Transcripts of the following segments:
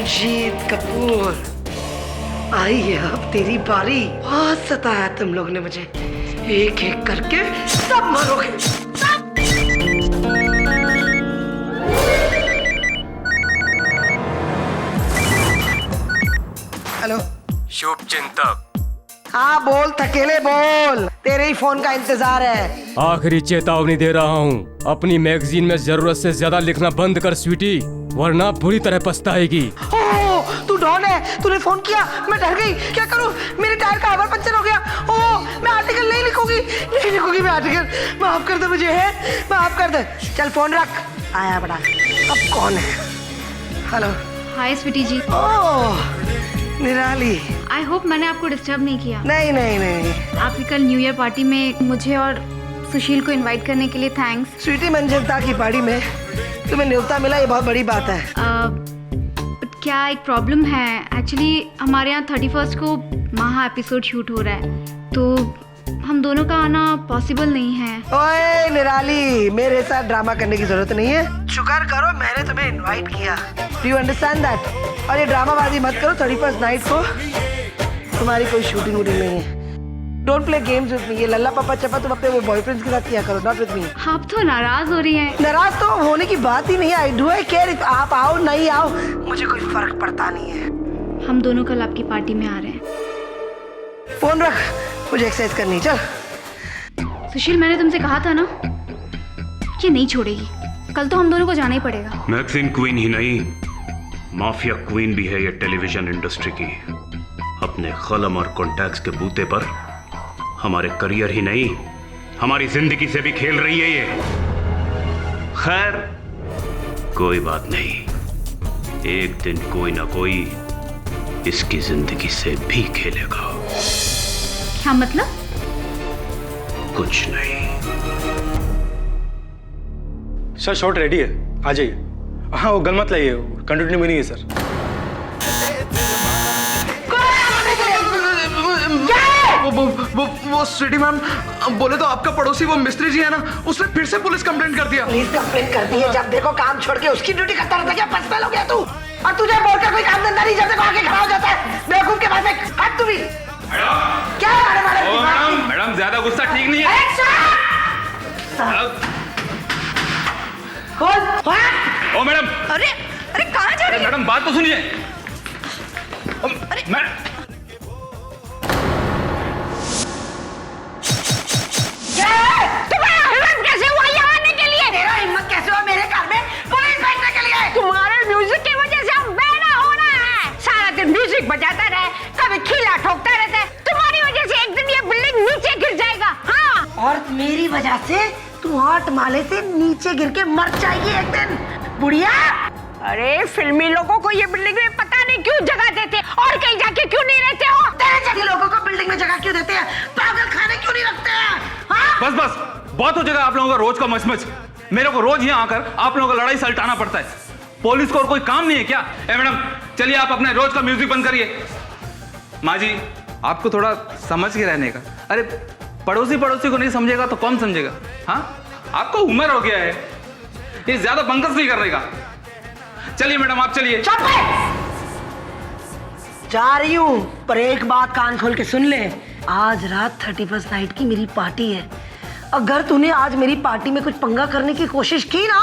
मंजीत कपूर, आई है अब तेरी बारी। बहुत सताया तुम लोग ने मुझे, एक एक करके सब मरोगे। हेलो, शुभ चिंतक। हाँ बोल थकेले बोल, तेरे ही फोन का इंतजार है। आखिरी चेतावनी दे रहा हूँ, अपनी मैगजीन में जरूरत से ज्यादा लिखना बंद कर स्वीटी, वरना बुरी तरह पछताएगी। तू डॉन है, तूने फोन किया, मैं डर गई। क्या करूं, मेरे टायर का हवा पंचर हो गया। मैं आर्टिकल नहीं लिखूंगी मैं आर्टिकल। माफ कर दे मुझे, है माफ कर दे। चल फोन रख, आया बड़ा। अब कौन है? हेलो। हाय स्वीटी जी। निराली, आई होप मैंने आपको डिस्टर्ब नहीं किया। नहीं। आपकी कल न्यू ईयर पार्टी में मुझे और सुशील को इनवाइट करने के लिए थैंक्स। स्वीटी मंजिलता की पार्टी में तुम्हें न्योता मिला, ये बहुत बड़ी बात है। क्या एक प्रॉब्लम है, एक्चुअली हमारे यहाँ 31 को महा एपिसोड शूट हो रहा है, तो हम दोनों का आना पॉसिबल नहीं है। ओए निराली, मेरे साथ ड्रामा करने की जरूरत नहीं है। शुक्र करो मैंने तुम्हें इनवाइट किया। Do you understand that? और ये ड्रामाबाजी मत करो। 31st नाइट को तुम्हारी कोई शूटिंग वूटिंग नहीं है। Don't play games with me. ये लल्ला पापा चपा तुम अपने वो बॉयफ्रेंड्स के साथ किया करो, नॉट विद मी। आप तो नाराज हो रही हैं। नाराज तो होने की बात ही नहीं है। आई डू आई केयर, आप आओ नहीं आओ मुझे कोई फर्क पड़ता नहीं है। हम दोनों कल आपकी पार्टी में आ रहे हैं। फोन रख, मुझे एक्सरसाइज करनी। चल सुशील, मैंने तुमसे कहा था ना कि नहीं छोड़ेगी। कल तो हम दोनों को जाना ही पड़ेगा। मैगजीन क्वीन ही नहीं, माफिया क्वीन भी है ये टेलीविजन इंडस्ट्री की। अपने कलम और कॉन्टैक्ट्स के बूते पर हमारे करियर ही नहीं, हमारी जिंदगी से भी खेल रही है ये। खैर कोई बात नहीं, एक दिन कोई ना कोई इसकी जिंदगी से भी खेलेगा। क्या मतलब? कुछ नहीं। सर शॉट रेडी है, आ जाइए। हाँ वो गल मत लाइए, कंटिन्यू में नहीं है सर। वो स्वीटी मैम बोले तो आपका पड़ोसी वो मिस्त्री जी है ना, उसने फिर से पुलिस कंप्लेंट कर दिया। पुलिस कंप्लेंट कर दी है? जब देखो काम छोड़ के उसकी ड्यूटी करता रहता है। क्या पछता हो गया तू? और तुझे बोलकर कोई काम धंधा नहीं, जब देखो आके खड़ा हो जाता है बेवकूफ के पास में। हट तू भी। क्या मैडम ज्यादा गुस्सा ठीक नहीं है। खोल। ओ मैडम। अरे कहाँ जा रही है? मैडम बात तो सुनिए। तुम्हारा हिम्मत कैसे हुआ यहाँ आने के लिए? मेरा हिम्मत कैसे हुआ मेरे घर में पुलिस भेजने के लिए? तुम्हारे म्यूजिक की वजह से हम बेड़ा होना है। सारा दिन म्यूजिक बजाता रहे, कभी खीला ठोकता रहता है। तुम्हारी वजह से एक दिन ये बिल्डिंग नीचे गिर जाएगा। हाँ, और मेरी वजह से तू 8 माले से नीचे गिर के मर जाएगी एक दिन, बुढ़िया। अरे फिल्मी लोगों को ये बिल्डिंग में पता नहीं क्यों जगह देते, और कहीं जाके क्यों नहीं रहते हो? तेरे जैसे लोगों को बिल्डिंग में जगह क्यों देते हैं? पागल खाने क्यों नहीं रखते हैं? हाँ? बस बहुत हो जाएगा आप लोगों का रोज का मचमच। मेरे को रोज यहाँ आकर आप लोगों का लड़ाई सलटाना पड़ता है। पुलिस को और कोई काम नहीं है क्या? मैडम चलिए आप अपने रोज का म्यूजिक बंद करिए। माँ जी आपको थोड़ा समझ के रहने का। अरे पड़ोसी को नहीं समझेगा तो कौन समझेगा? हाँ आपको उम्र हो गया है, ये ज्यादा बंकस नहीं करने का। चलिए मैडम आप चलिए। जा रही हूँ, पर एक बात कान खोल के सुन ले। आज रात 31st नाइट की मेरी पार्टी है। अगर तूने आज मेरी पार्टी में कुछ पंगा करने की कोशिश की ना,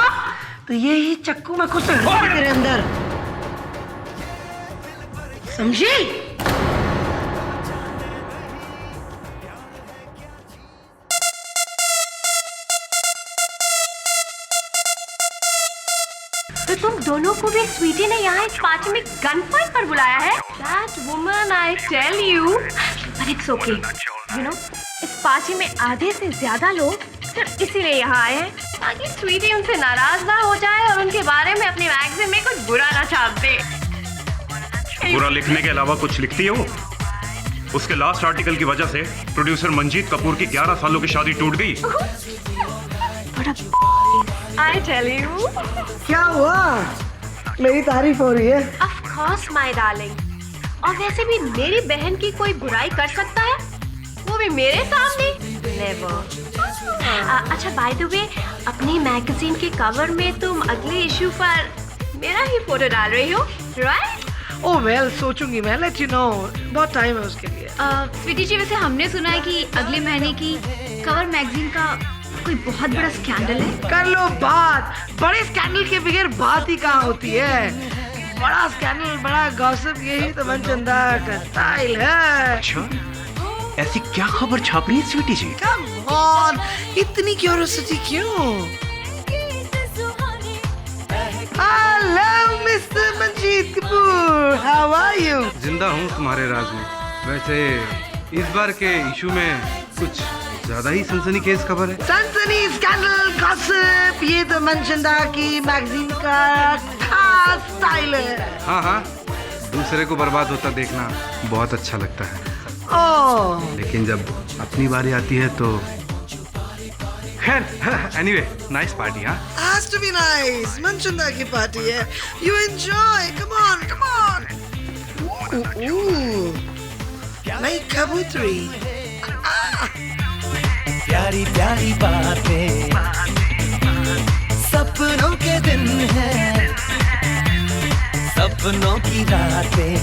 तो ये ही चक्कू में कुछ तेरे अंदर, समझी? तो तुम दोनों को भी स्वीटी ने यहाँ इस पार्टी में गन फाइट पर बुलाया है? That woman, I tell you. But it's okay. You know, इस पार्टी में आधे से ज्यादा लोग सिर्फ इसीलिए यहाँ आए हैं ताकि स्वीटी उनसे नाराज ना हो जाए और उनके बारे में अपनी मैगजीन में कुछ बुरा ना छाप दे। बुरा लिखने के अलावा कुछ लिखती है वो? उसके लास्ट आर्टिकल की वजह से प्रोड्यूसर मंजीत कपूर की 11 सालों की शादी टूट गई। I tell you. क्या हुआ? मेरी तारीफ हो रही है? Of course, my darling. और वैसे भी मेरी बहन की कोई बुराई कर सकता है? वो भी मेरे सामने? Never. अच्छा बाय द वे, अपनी मैगजीन के कवर में तुम अगले इशू पर मेरा ही फोटो डाल रही हो, राइट? ओ वेल, सोचूंगी मैं, लेट यू नो, बहुत टाइम है उसके लिए। स्वीटी जी, वैसे हमने सुना है कि अगले महीने की कवर मैगजीन का कोई बहुत बड़ा स्कैंडल है। कर लो बात, बड़े स्कैंडल के बगैर बात ही कहाँ होती है। बड़ा स्कैंडल, बड़ा गॉसिप, यही तो मनचंदा का स्टाइल है। अच्छा, ऐसी क्या खबर छाप रही है स्वीटी जी? कम ऑन, इतनी क्यूरियोसिटी क्यों? Hello mister Manjeet Kapoor, how are you? जिंदा हूँ तुम्हारे राज में। वैसे इस बार के इशू में कुछ ज्यादा ही सनसनीखेज खबर है। सनसनी, स्कैंडल, गॉसिप, ये तो मनचंदा की मैगजीन का खास स्टाइल है। हाँ हाँ, दूसरे को बर्बाद होता देखना बहुत अच्छा लगता है, लेकिन जब अपनी बारी आती है तो खैर। Anyway, nice party. हाँ, Has to be nice. Manchanda की पार्टी है। You enjoy. Come on, come on. नई कबूतरी। प्यारी प्यारी बातें, सपनों के दिन हैं, सपनों की रातें।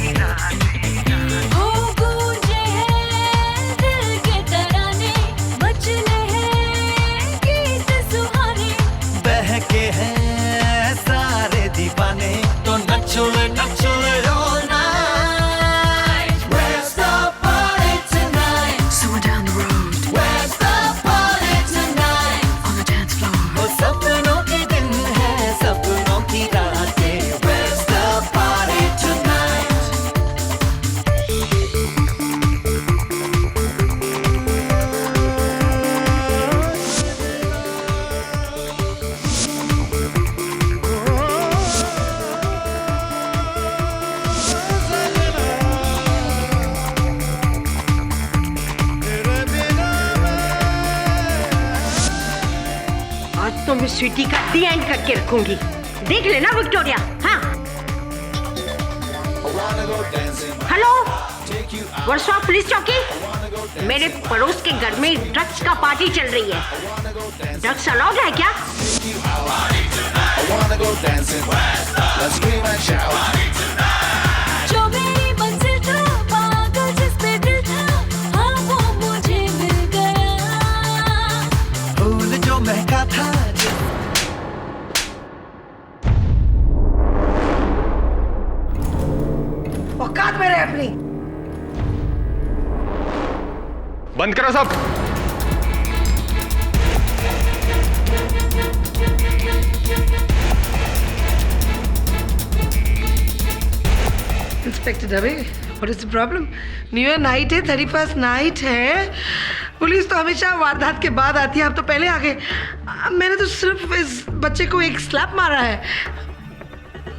हो गूंजे हैं दिल के तराने, मचले हैं गीत सुहाने, बहके हैं सारे दीवाने, तो नचले नचले all night. Where's the party tonight? Somewhere down the road. Where's the party tonight? On the dance floor. वो सपनों के दिन है, सपनों की रातें। Where's the party tonight? आज तो मैं स्वीटी का दी एंड करके रखूंगी। देख लेना विक्टोरिया। हाँ, हेलो, वर्सोवा पुलिस चौकी। मेरे पड़ोस के घर में ड्रग्स का पार्टी चल रही है। ड्रग्स अलाउड है क्या? जो मेरी मंजिल था, पागल जिस पे दिल था, हाँ वो मुझे मिल गया। फूल जो महका था, औकात में रहे अपनी। बंद करो सब। Inspector Dave, what is the problem? New year night है, 31st नाइट है। पुलिस तो हमेशा वारदात के बाद आती है, आप तो पहले आ गए। मैंने तो सिर्फ इस बच्चे को एक स्लैप मारा है।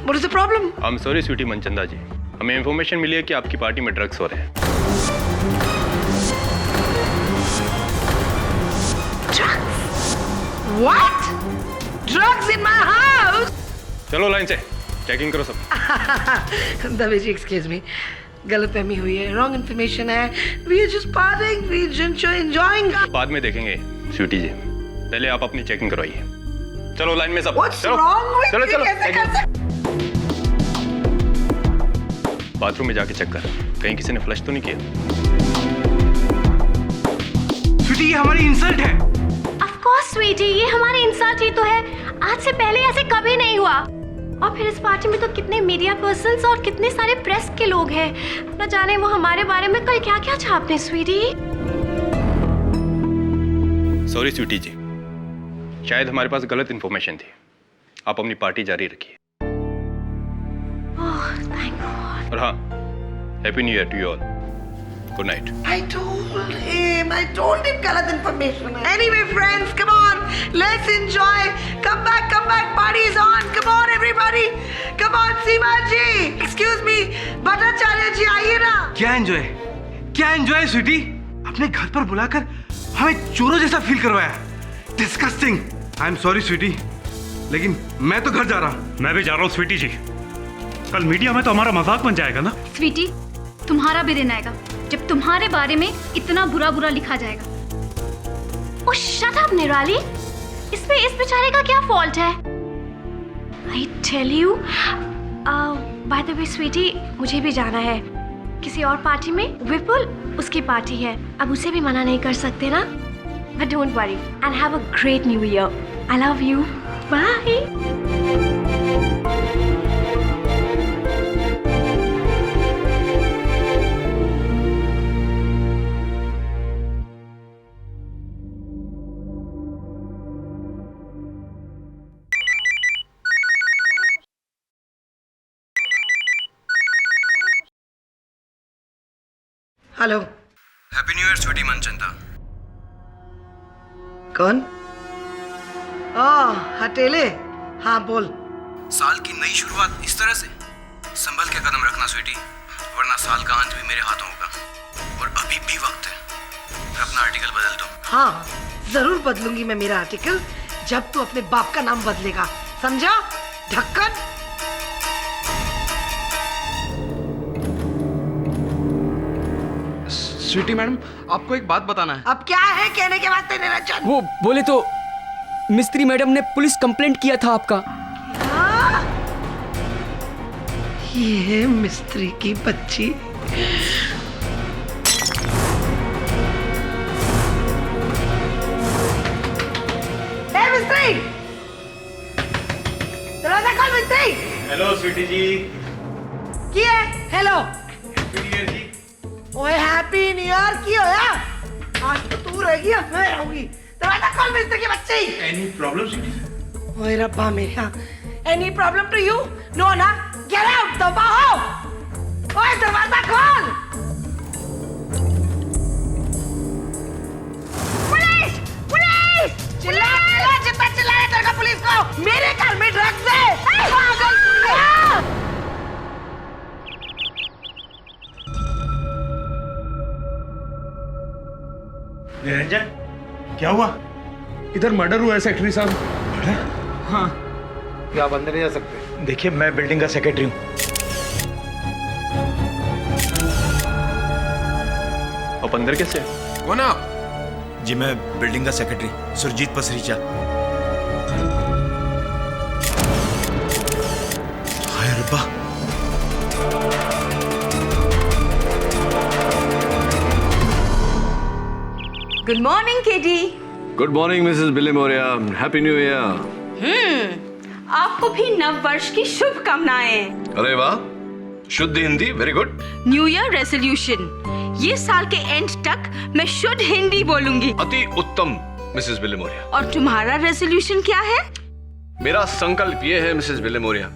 What is the problem? I am sorry Sweety Manchanda ji, हमें इंफॉर्मेशन मिली है कि आपकी पार्टी में ड्रग्स हो रहे हैं। What? Drugs in my house? चलो लाइन से चेकिंग करो सब। दवे जी, एक्सक्यूज मी, गलतफहमी हुई है, रॉन्ग इन्फॉर्मेशन है। We are just partying, we just enjoying. बाद में देखेंगे स्वीटी जी, पहले आप अपनी चेकिंग करवाइए। चलो लाइन में सब। What's चलो wrong with चलो you? चलो कैसे कर सकते? बाथरूम में जाके चेक कर, कहीं किसी ने फ्लश तो नहीं किया। स्वीटी, ये हमारी इंसल्ट है। ऑफ कोर्स स्वीटी, ये हमारी इंसल्ट ही तो है। आज से पहले ऐसे कभी नहीं हुआ। और फिर इस पार्टी में तो कितने मीडिया पर्सन्स और कितने सारे प्रेस के लोग हैं। न जाने वो हमारे बारे में कल क्या क्या छापते हैं स्वीटी। सॉरी स्वीटी जी, शायद हमारे पास गलत इन्फॉर्मेशन थी। आप अपनी पार्टी जारी रखिए। Oh thank God. और हाँ, happy new year to you all. Good night. I told him गलत information है। Anyway friends, come on, let's enjoy. Come back, party is on. Come on everybody. Come on Seema ji, excuse me, Bhattacharya ji आइए ना। क्या enjoy, क्या enjoy Sweety? अपने घर पर बुलाकर हमें चोरों जैसा फील करवाया। Disgusting. I am sorry Sweety, लेकिन मैं तो घर जा रहा हूँ। मैं भी जा रहा हूँ स्वीटी जी, कल मीडिया में तो हमारा मजाक बन जाएगा ना। स्वीटी, तुम्हारा भी दिन आएगा जब तुम्हारे बारे में इतना बुरा बुरा लिखा जाएगा। ओह शट अप निराली, इसमें इस बेचारे का क्या फॉल्ट है? I tell you, by the way Sweety, मुझे भी जाना है किसी और पार्टी में। विपुल, उसकी पार्टी है, अब उसे भी मना नहीं कर सकते ना। But don't worry and have a great new year. I love you, bye. Hello. Happy new year Sweety Manchanda. कौन? हटेले। हाँ बोल। साल की नई शुरुआत इस तरह से संभल के कदम रखना स्वीटी, वरना साल का अंत भी मेरे हाथों होगा। और अभी भी वक्त है, फिर अपना आर्टिकल बदल दो। हाँ जरूर बदलूंगी मैं मेरा आर्टिकल, जब तू अपने बाप का नाम बदलेगा, समझा? ढक्कन। स्वीटी मैडम, आपको एक बात बताना है। अब क्या है कहने के वास्ते निरंजन? वो बोले तो मिस्त्री मैडम ने पुलिस कंप्लेंट किया था आपका। हाँ? ये मिस्त्री की बच्ची। ए मिस्त्री, दरवाजा खोल मिस्त्री। हेलो स्वीटी जी। की है? हेलो। हैप्पी न्यू ईयर जी। ओए हैप्पी न्यू ईयर की होया? आज तो तू रहेगी, मैं रहूंगी। दरवाजा खोल मिस्त्री की बच्ची। Any problem Sweety? ओए रब्बा मेरा, any problem to you? No ना, गेट आउट, दबा हो। ओए दरवाजा खोल। पुलिस! पुलिस! चिल्ला चिल्ला जितना चिल्लाया तेरे को पुलिस को। मेरे घर में ड्रग्स है। पागल कुड़िया। निरंजन, क्या हुआ? इधर मर्डर हुआ है सेक्रेटरी साहब। हाँ। क्या आप अंदर नहीं जा सकते? देखिए, मैं बिल्डिंग का सेक्रेटरी हूँ। आप अंदर कैसे? कौन आप? जी मैं बिल्डिंग का सेक्रेटरी सुरजीत पसरीचा। हाय रब्बा। Good morning KD. Good morning missus Bilimoria, happy new year. आपको भी नव वर्ष की शुभकामनाएं। अरे वाह, शुद्ध Hindi, very good. New year resolution, ये साल के एंड तक मैं शुद्ध हिंदी बोलूंगी। अति उत्तम मिसेस बिलिमोरिया। और तुम्हारा रेजोल्यूशन क्या है? मेरा संकल्प ये है मिसेस बिलिमोरिया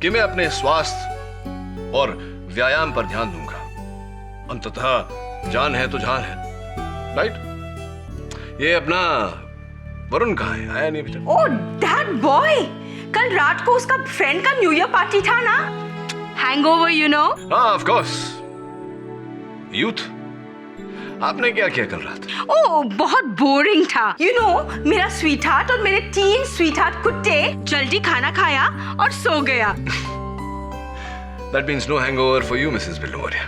कि मैं अपने स्वास्थ्य और व्यायाम पर ध्यान दूंगा। अंततः जान है तो जान है, राइट? ये अपना वरुण कहाँ है? आया नहीं अभी तक। ओह दैट बॉय, कल रात को उसका फ्रेंड का न्यू ईयर पार्टी था ना, हैंगओवर यू नो। हाँ ऑफ कोर्स, यूथ। आपने क्या किया कल रात? ओह बहुत बोरिंग था। यू नो, मेरा स्वीट हार्ट और मेरे 3 स्वीट हार्ट कुत्ते जल्दी खाना खाया और सो गया। That means no hangover for you, Mrs. Bilomoria.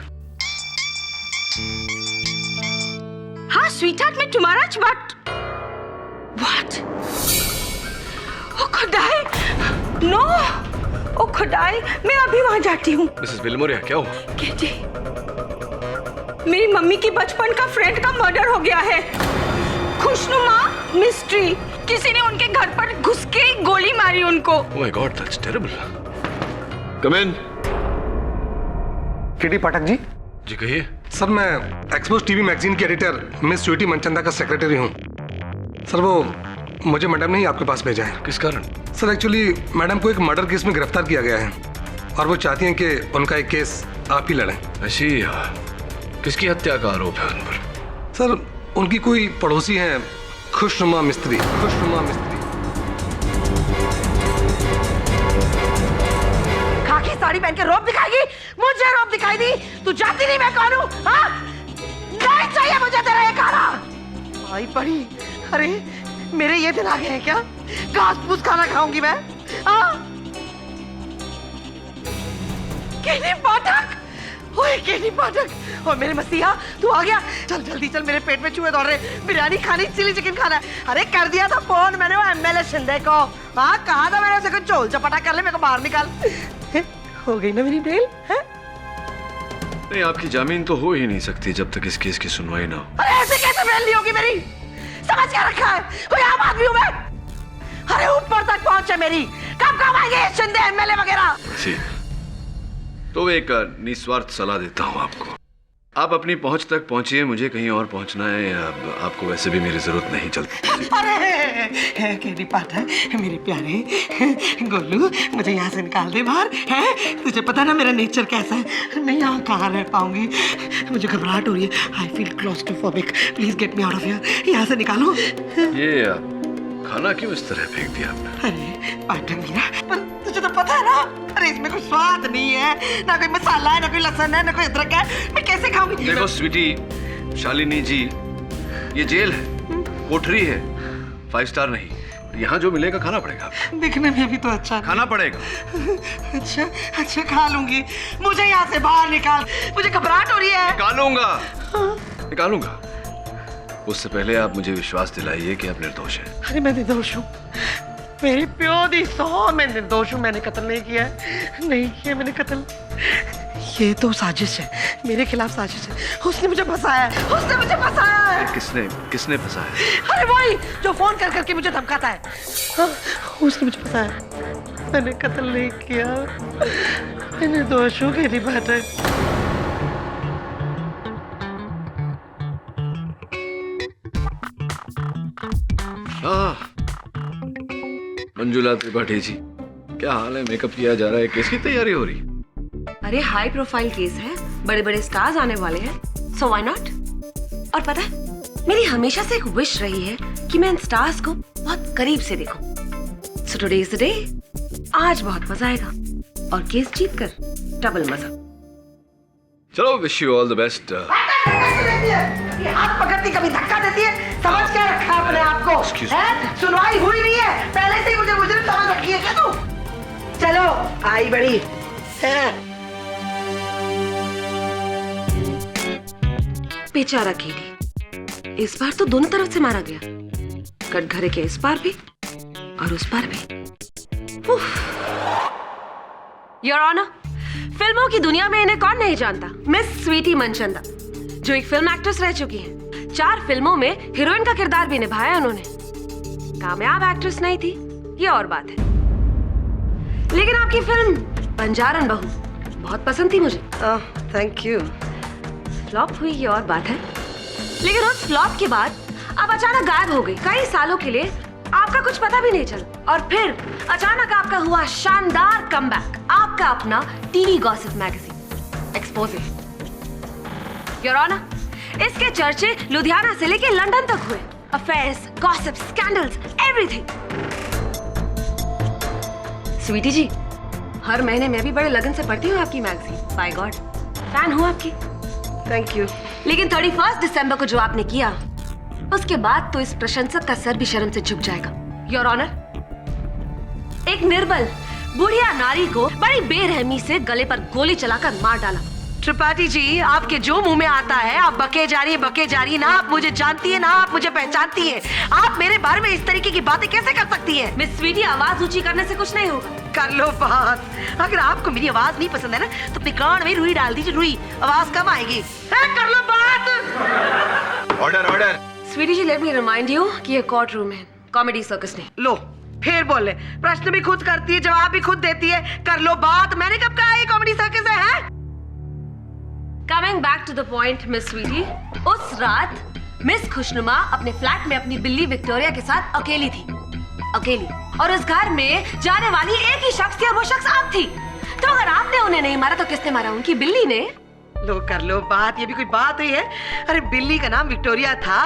हाँ स्वीट हार्ट में तुम्हारा बट व्हाट? ओ खुदाई, नो। ओ खुदाई, मैं अभी वहां जाती हूँ। Mrs. Bilomoria, क्या हुआ? केटी, मेरी मम्मी की बचपन का फ्रेंड का मर्डर हो गया है। खुशनुमा मिस्ट्री, किसी ने उनके घर पर घुस के गोली मारी उनको। Oh my God, that's terrible. Come in. KD Pathak ji. जी कहिए। सर मैं एक्सपोज टीवी मैगजीन की एडिटर मिस स्वीटी मनचंदा का सेक्रेटरी हूँ। सर वो मुझे मैडम ने ही आपके पास भेजा है। किस कारण? सर एक्चुअली मैडम को एक मर्डर केस में गिरफ्तार किया गया है और वो चाहती हैं कि उनका एक केस आप ही लड़ें। ऐसी किसकी हत्या का आरोप है उन पर? सर उनकी कोई पड़ोसी हैं, खुशनुमा मिस्त्री। खुशनुमा मिस्त्री। खाकी साड़ी पहन के रौब दिखाएगी? मुझे रौब दिखाई दी? तू जानती नहीं मैं कौन हूँ? हाँ? नहीं चाहिए मुझे तेरा ये खाना। आई पड़ी। अरे मेरे ये दिन आ गए हैं क्या? घास फूस खाना खाऊंगी मैं? हाँ? केडी पाठक, ओए केडी पाठक, और मेरे मसीहा तू आ गया। चल जल्दी चल, मेरे पेट में चूहे दौड़ रहे। बिरयानी खानी, चिली चिकन खाना है। अरे कर दिया था फोन मैंने वो एमएलए शिंदे को। हाँ कहा था मैंने उसे कुछ चोल चपाटा कर ले, मेरे को बाहर निकाल। हो गई ना मेरी बेल है? नहीं, आपकी जामीन तो हो ही नहीं सकती जब तक इस केस की सुनवाई ना हो। अरे ऐसे कैसे बेल नहीं होगी मेरी? समझ क्या रखा है? कोई आम आदमी हूँ मैं? अरे ऊपर तक पहुंचे मेरी, कब आएंगे शिंदे एमएलए वगैरह? जी, तो एक निस्वार्थ सलाह देता हूँ आपको। आप अपनी पहुंच तक पहुंचिए, मुझे कहीं और पहुंचना है। अब आपको वैसे भी मेरी जरूरत नहीं चलती। अरे केडी पाठक, मेरे प्यारे गोलू, मुझे यहाँ से निकाल दे बाहर। है तुझे पता ना मेरा नेचर कैसा है, मैं यहाँ कहाँ रह पाऊंगी। मुझे घबराहट हो रही है, I feel claustrophobic. Please get me out of here, यहाँ से निकालो। ये खाना क्यों इस तरह फेंक दिया आपने? अरे पाठक मीरा, पर तुझे तो पता है ना, अरे इसमें कोई स्वाद नहीं है, ना कोई मसाला है, ना कोई लहसुन है, ना कोई अदरक है, मैं कैसे खाऊंगी? देखो स्वीटी, शालिनी जी, ये जेल है, कोठरी है, 5 स्टार नहीं। यहाँ जो मिलेगा खाना पड़ेगा। दिखने में भी तो अच्छा खाना पड़ेगा। अच्छा अच्छा खा लूंगी, मुझे यहाँ से बाहर निकाल, मुझे घबराहट हो रही है। निकालूंगा। उससे पहले आप मुझे विश्वास दिलाइए कि आप निर्दोष हैं। अरे मैं निर्दोष हूँ, मेरी प्यो दी सौ, मैं निर्दोष हूँ। मैंने कत्ल नहीं किया है, नहीं किया मैंने कत्ल। ये तो साजिश है, मेरे खिलाफ साजिश है। उसने मुझे फंसाया है, उसने मुझे फंसाया है। किसने फंसाया? अरे वही जो फोन कर करके मुझे धमकाता है, हाँ, उसने मुझे फंसाया। मैंने कत्ल नहीं किया, मैं निर्दोष हूँ केडी पाठक। मंजुला त्रिपाठी जी, क्या हाल है? मेकअप किया जा रहा है, केस की तैयारी हो रही? अरे हाई प्रोफाइल केस है, बड़े बड़े स्टार्स आने वाले हैं, सो व्हाई नॉट? और पता है, मेरी हमेशा से एक विश रही है कि मैं इन स्टार्स को बहुत करीब से देखूं। So today is the day. आज बहुत मजा आएगा और केस जीत कर डबल मजा। चलो, wish you all the best. ये हाथ पकड़ती कभी धक्का देती है, समझ क्या रखा है अपने आप को? सुनवाई हुई नहीं है, पहले से ही मुझे मुजरिम समझ रखी है क्या तू? चलो आई बड़ी है। बेचारा केडी, इस बार तो दोनों तरफ से मारा गया, कटघरे के इस पार भी और उस पार भी। योर ऑनर, फिल्मों की दुनिया में इन्हें कौन नहीं जानता, मिस स्वीटी मनचंदा, जो एक फिल्म एक्ट्रेस रह चुकी हैं। 4 फिल्मों में हीरोइन का किरदार भी निभाया उन्होंने। कामयाब एक्ट्रेस नहीं थी, ये और बात है। लेकिन आपकी फिल्म बंजारन बहू बहुत पसंद थी मुझे। Thank you. फ्लॉप हुई, ये और बात है। लेकिन उस फ्लॉप के बाद आप अचानक गायब हो गई, कई सालों के लिए आपका कुछ पता भी नहीं चला। और फिर अचानक आपका हुआ शानदार कमबैक, आपका अपना TV gossip magazine expose. Your honour, इसके चर्चे लुधियाना से लेके लंदन तक हुए। Affairs, gossip, scandals, everything. Sweety ji, हर महीने मैं भी बड़े लगन से पढ़ती हूँ आपकी मैगजीन। बाय गॉड, फैन हूँ आपकी। Thank you. लेकिन 31 दिसंबर को जो आपने किया, उसके बाद तो इस प्रशंसक का सर भी शर्म से झुक जाएगा। योर ऑनर, एक निर्बल बुढ़िया नारी को बड़ी बेरहमी से गले पर गोली चलाकर मार डाला। त्रिपाठी जी, आपके जो मुंह में आता है आप बके जा रही है। ना आप मुझे जानती है, ना आप मुझे पहचानती है। आप मेरे बारे में इस तरीके की बातें कैसे कर सकती है? मिस स्वीटी, आवाज ऊंची करने से कुछ नहीं होगा। कर लो बात। अगर आपको मेरी आवाज नहीं पसंद है ना, तो अपने कान में रुई डाल दीजिए, रुई, आवाज कम आएगी। कर लो बात। Order. Sweety ji, let me remind you कि ये कोर्ट रूम है, कॉमेडी सर्कस नहीं। लो फिर बोले, प्रश्न भी खुद करती है, जवाब भी खुद देती है। कर लो बात। मैंने कब कहा ये कॉमेडी सर्कस है? Coming back to the point miss Sweety, उस रात मिस खुशनुमा अपने फ्लैट में अपनी बिल्ली विक्टोरिया के साथ अकेली थी, अकेली। और उस घर में जाने वाली एक ही शख्स थी और वो शख्स आप थी। तो अगर आपने उन्हें नहीं मारा तो किसने मारा? उनकी बिल्ली ने। लो कर लो बात, ये भी कोई बात हुई है? अरे बिल्ली का नाम विक्टोरिया था,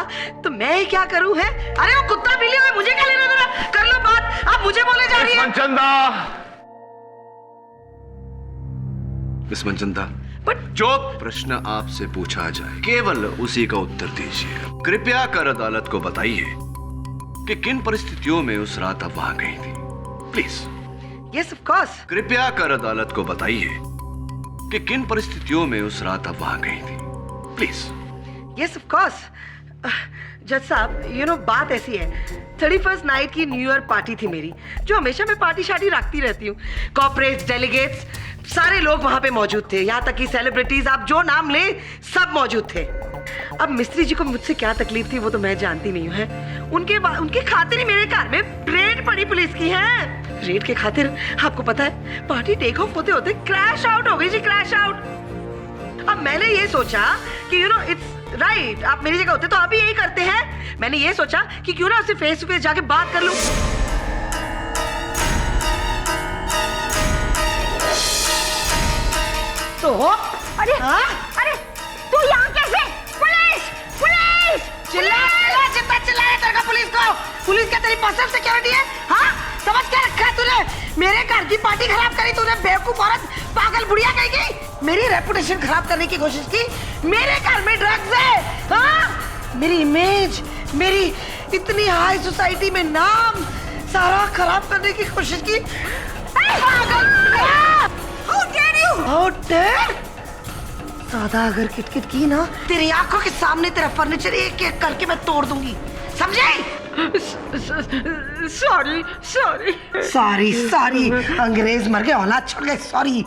तो मैं ही क्या करूं है? अरे वो कुत्ता बिल्ली है, मुझे क्या लेना देना? कर लो बात। आप मुझे बोले जा रही है। मिस मनचंदा, जो प्रश्न आपसे पूछा जाए केवल उसी का उत्तर दीजिए। कृपया कर अदालत को बताइए कि किन परिस्थितियों में उस रात आप वहां गई थी, प्लीज। Yes of course. कृपया कर अदालत को बताइए कि किन परिस्थितियों में उस रात आप वहां गई थी, प्लीज। Yes of course. जज साहब, यू नो बात ऐसी है, 31st नाइट की न्यू ईयर पार्टी थी मेरी, जो हमेशा मैं पार्टी शार्टी रखती रहती हूँ। कॉर्पोरेट्स, डेलीगेट्स, सारे लोग वहाँ पे मौजूद थे, यहाँ तक कि सेलिब्रिटीज, आप जो नाम ले सब मौजूद थे। अब मिस्त्री जी को मुझसे क्या तकलीफ थी वो तो मैं जानती नहीं हूँ, है उनके खातिर ही मेरे घर में रेड पड़ी पुलिस की है। रेड के खातिर आपको पता है पार्टी टेक ऑफ होते होते क्रैश आउट हो गई जी, क्रैश आउट। अब मैंने ये सोचा कि यू नो इट्स राइट, आप मेरी जगह होते तो अभी यही करते हैं। मैंने ये सोचा कि क्यों ना उससे फेस टू फेस जाके बात कर लूं। तो अरे अरे तू यहाँ कैसे? Police police! जितना चिल्लाया तेरे को पुलिस क्या तेरी पर्सनल सिक्योरिटी है? हाँ, समझ क्या रखा है तूने? मेरे घर की पार्टी खराब करी तूने, बेवकूफ औरत, पागल बुढ़िया कहेगी। मेरी रेपुटेशन खराब करने की कोशिश की, मेरे घर में ड्रग्स है, हाँ? मेरी इमेज, मेरी इतनी हाई सोसाइटी में नाम सारा खराब करने की कोशिश की। पागल! How dare you? How dare? ज्यादा अगर किटकिट की ना, तेरी आंखों के सामने तेरा फर्नीचर एक एक करके मैं तोड़ दूंगी, समझे? सॉरी सॉरी सॉरी सॉरी, अंग्रेज मर गए औलाद छोड़ गए, सॉरी।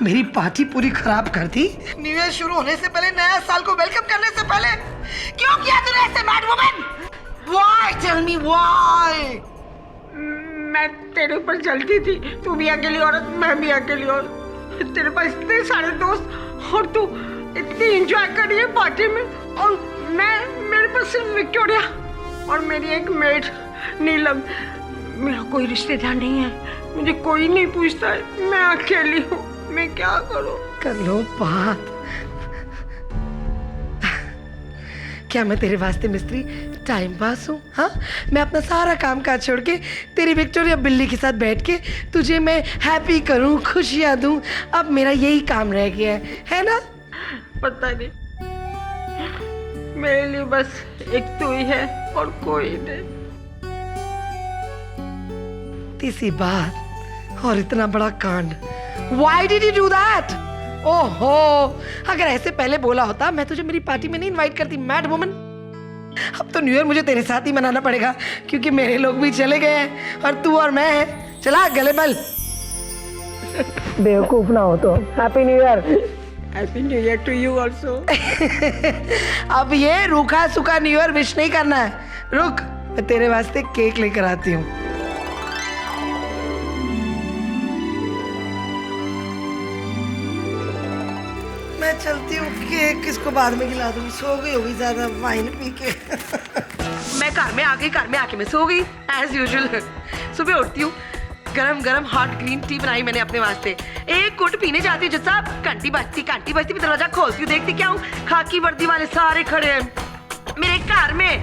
मेरी पार्टी पूरी खराब कर दी। न्यू ईयर शुरू होने से पहले, नया साल को वेलकम करने से पहले क्यों किया तूने ऐसे, mad woman? Why, tell me why? मैं तेरे ऊपर जलती थी, तू भी अकेली औरत, मैं भी अकेली औरत, तेरे पास इतने सारे दोस्त और तू इतनी एंजॉय कर रही है पार्टी में, और मेरे पास सिर्फ विक्टोरिया और मेरी एक मेड नीलम। मेरा कोई रिश्तेदार नहीं है, मुझे कोई नहीं पूछता है, मैं अकेली हूँ, मैं क्या करूँ? कर लो बात। क्या मैं तेरे वास्ते मिस्त्री टाइम पास हूँ? हाँ, मैं अपना सारा काम काज छोड़ के तेरी विक्टोरिया बिल्ली के साथ बैठ के तुझे मैं हैप्पी करूँ, खुशियाँ दूँ। अब मेरा यही काम रह गया है ना? पता नहीं, मेरे लिए बस एक तू ही है और कोई नहीं। तीसरी बात और इतना बड़ा कांड, Why did you do that? ओहो, अगर ऐसे पहले बोला होता मैं तुझे मेरी पार्टी में नहीं इनवाइट करती, मैड वुमन। अब तो न्यू ईयर मुझे तेरे साथ ही मनाना पड़ेगा, क्योंकि मेरे लोग भी चले गए हैं और तू और मैं हैं। चला गले बल। बेवकूफ ना हो तो। Happy new year. Happy new year to you also. अब ये रूखा सूखा न्यू ईयर विश नहीं करना है, रुक मैं तेरे वास्ते केक लेकर आती हूँ। मैं चलती हूँ, केक किसको बाद में खिला दूँ, सो गई होगी ज्यादा वाइन पी के। मैं घर में आ गई, घर में आके मैं सो गई एज यूजुअल। सुबह उठती हूँ, गरम गरम हॉट ग्रीन टी बनाई मैंने अपने वास्ते, एक घुट पीने जाती हूँ। जज साहब घंटी बजती मैं दरवाजा खोलती हूँ, देखती क्या हूँ, खाकी वर्दी वाले सारे खड़े हैं मेरे घर में।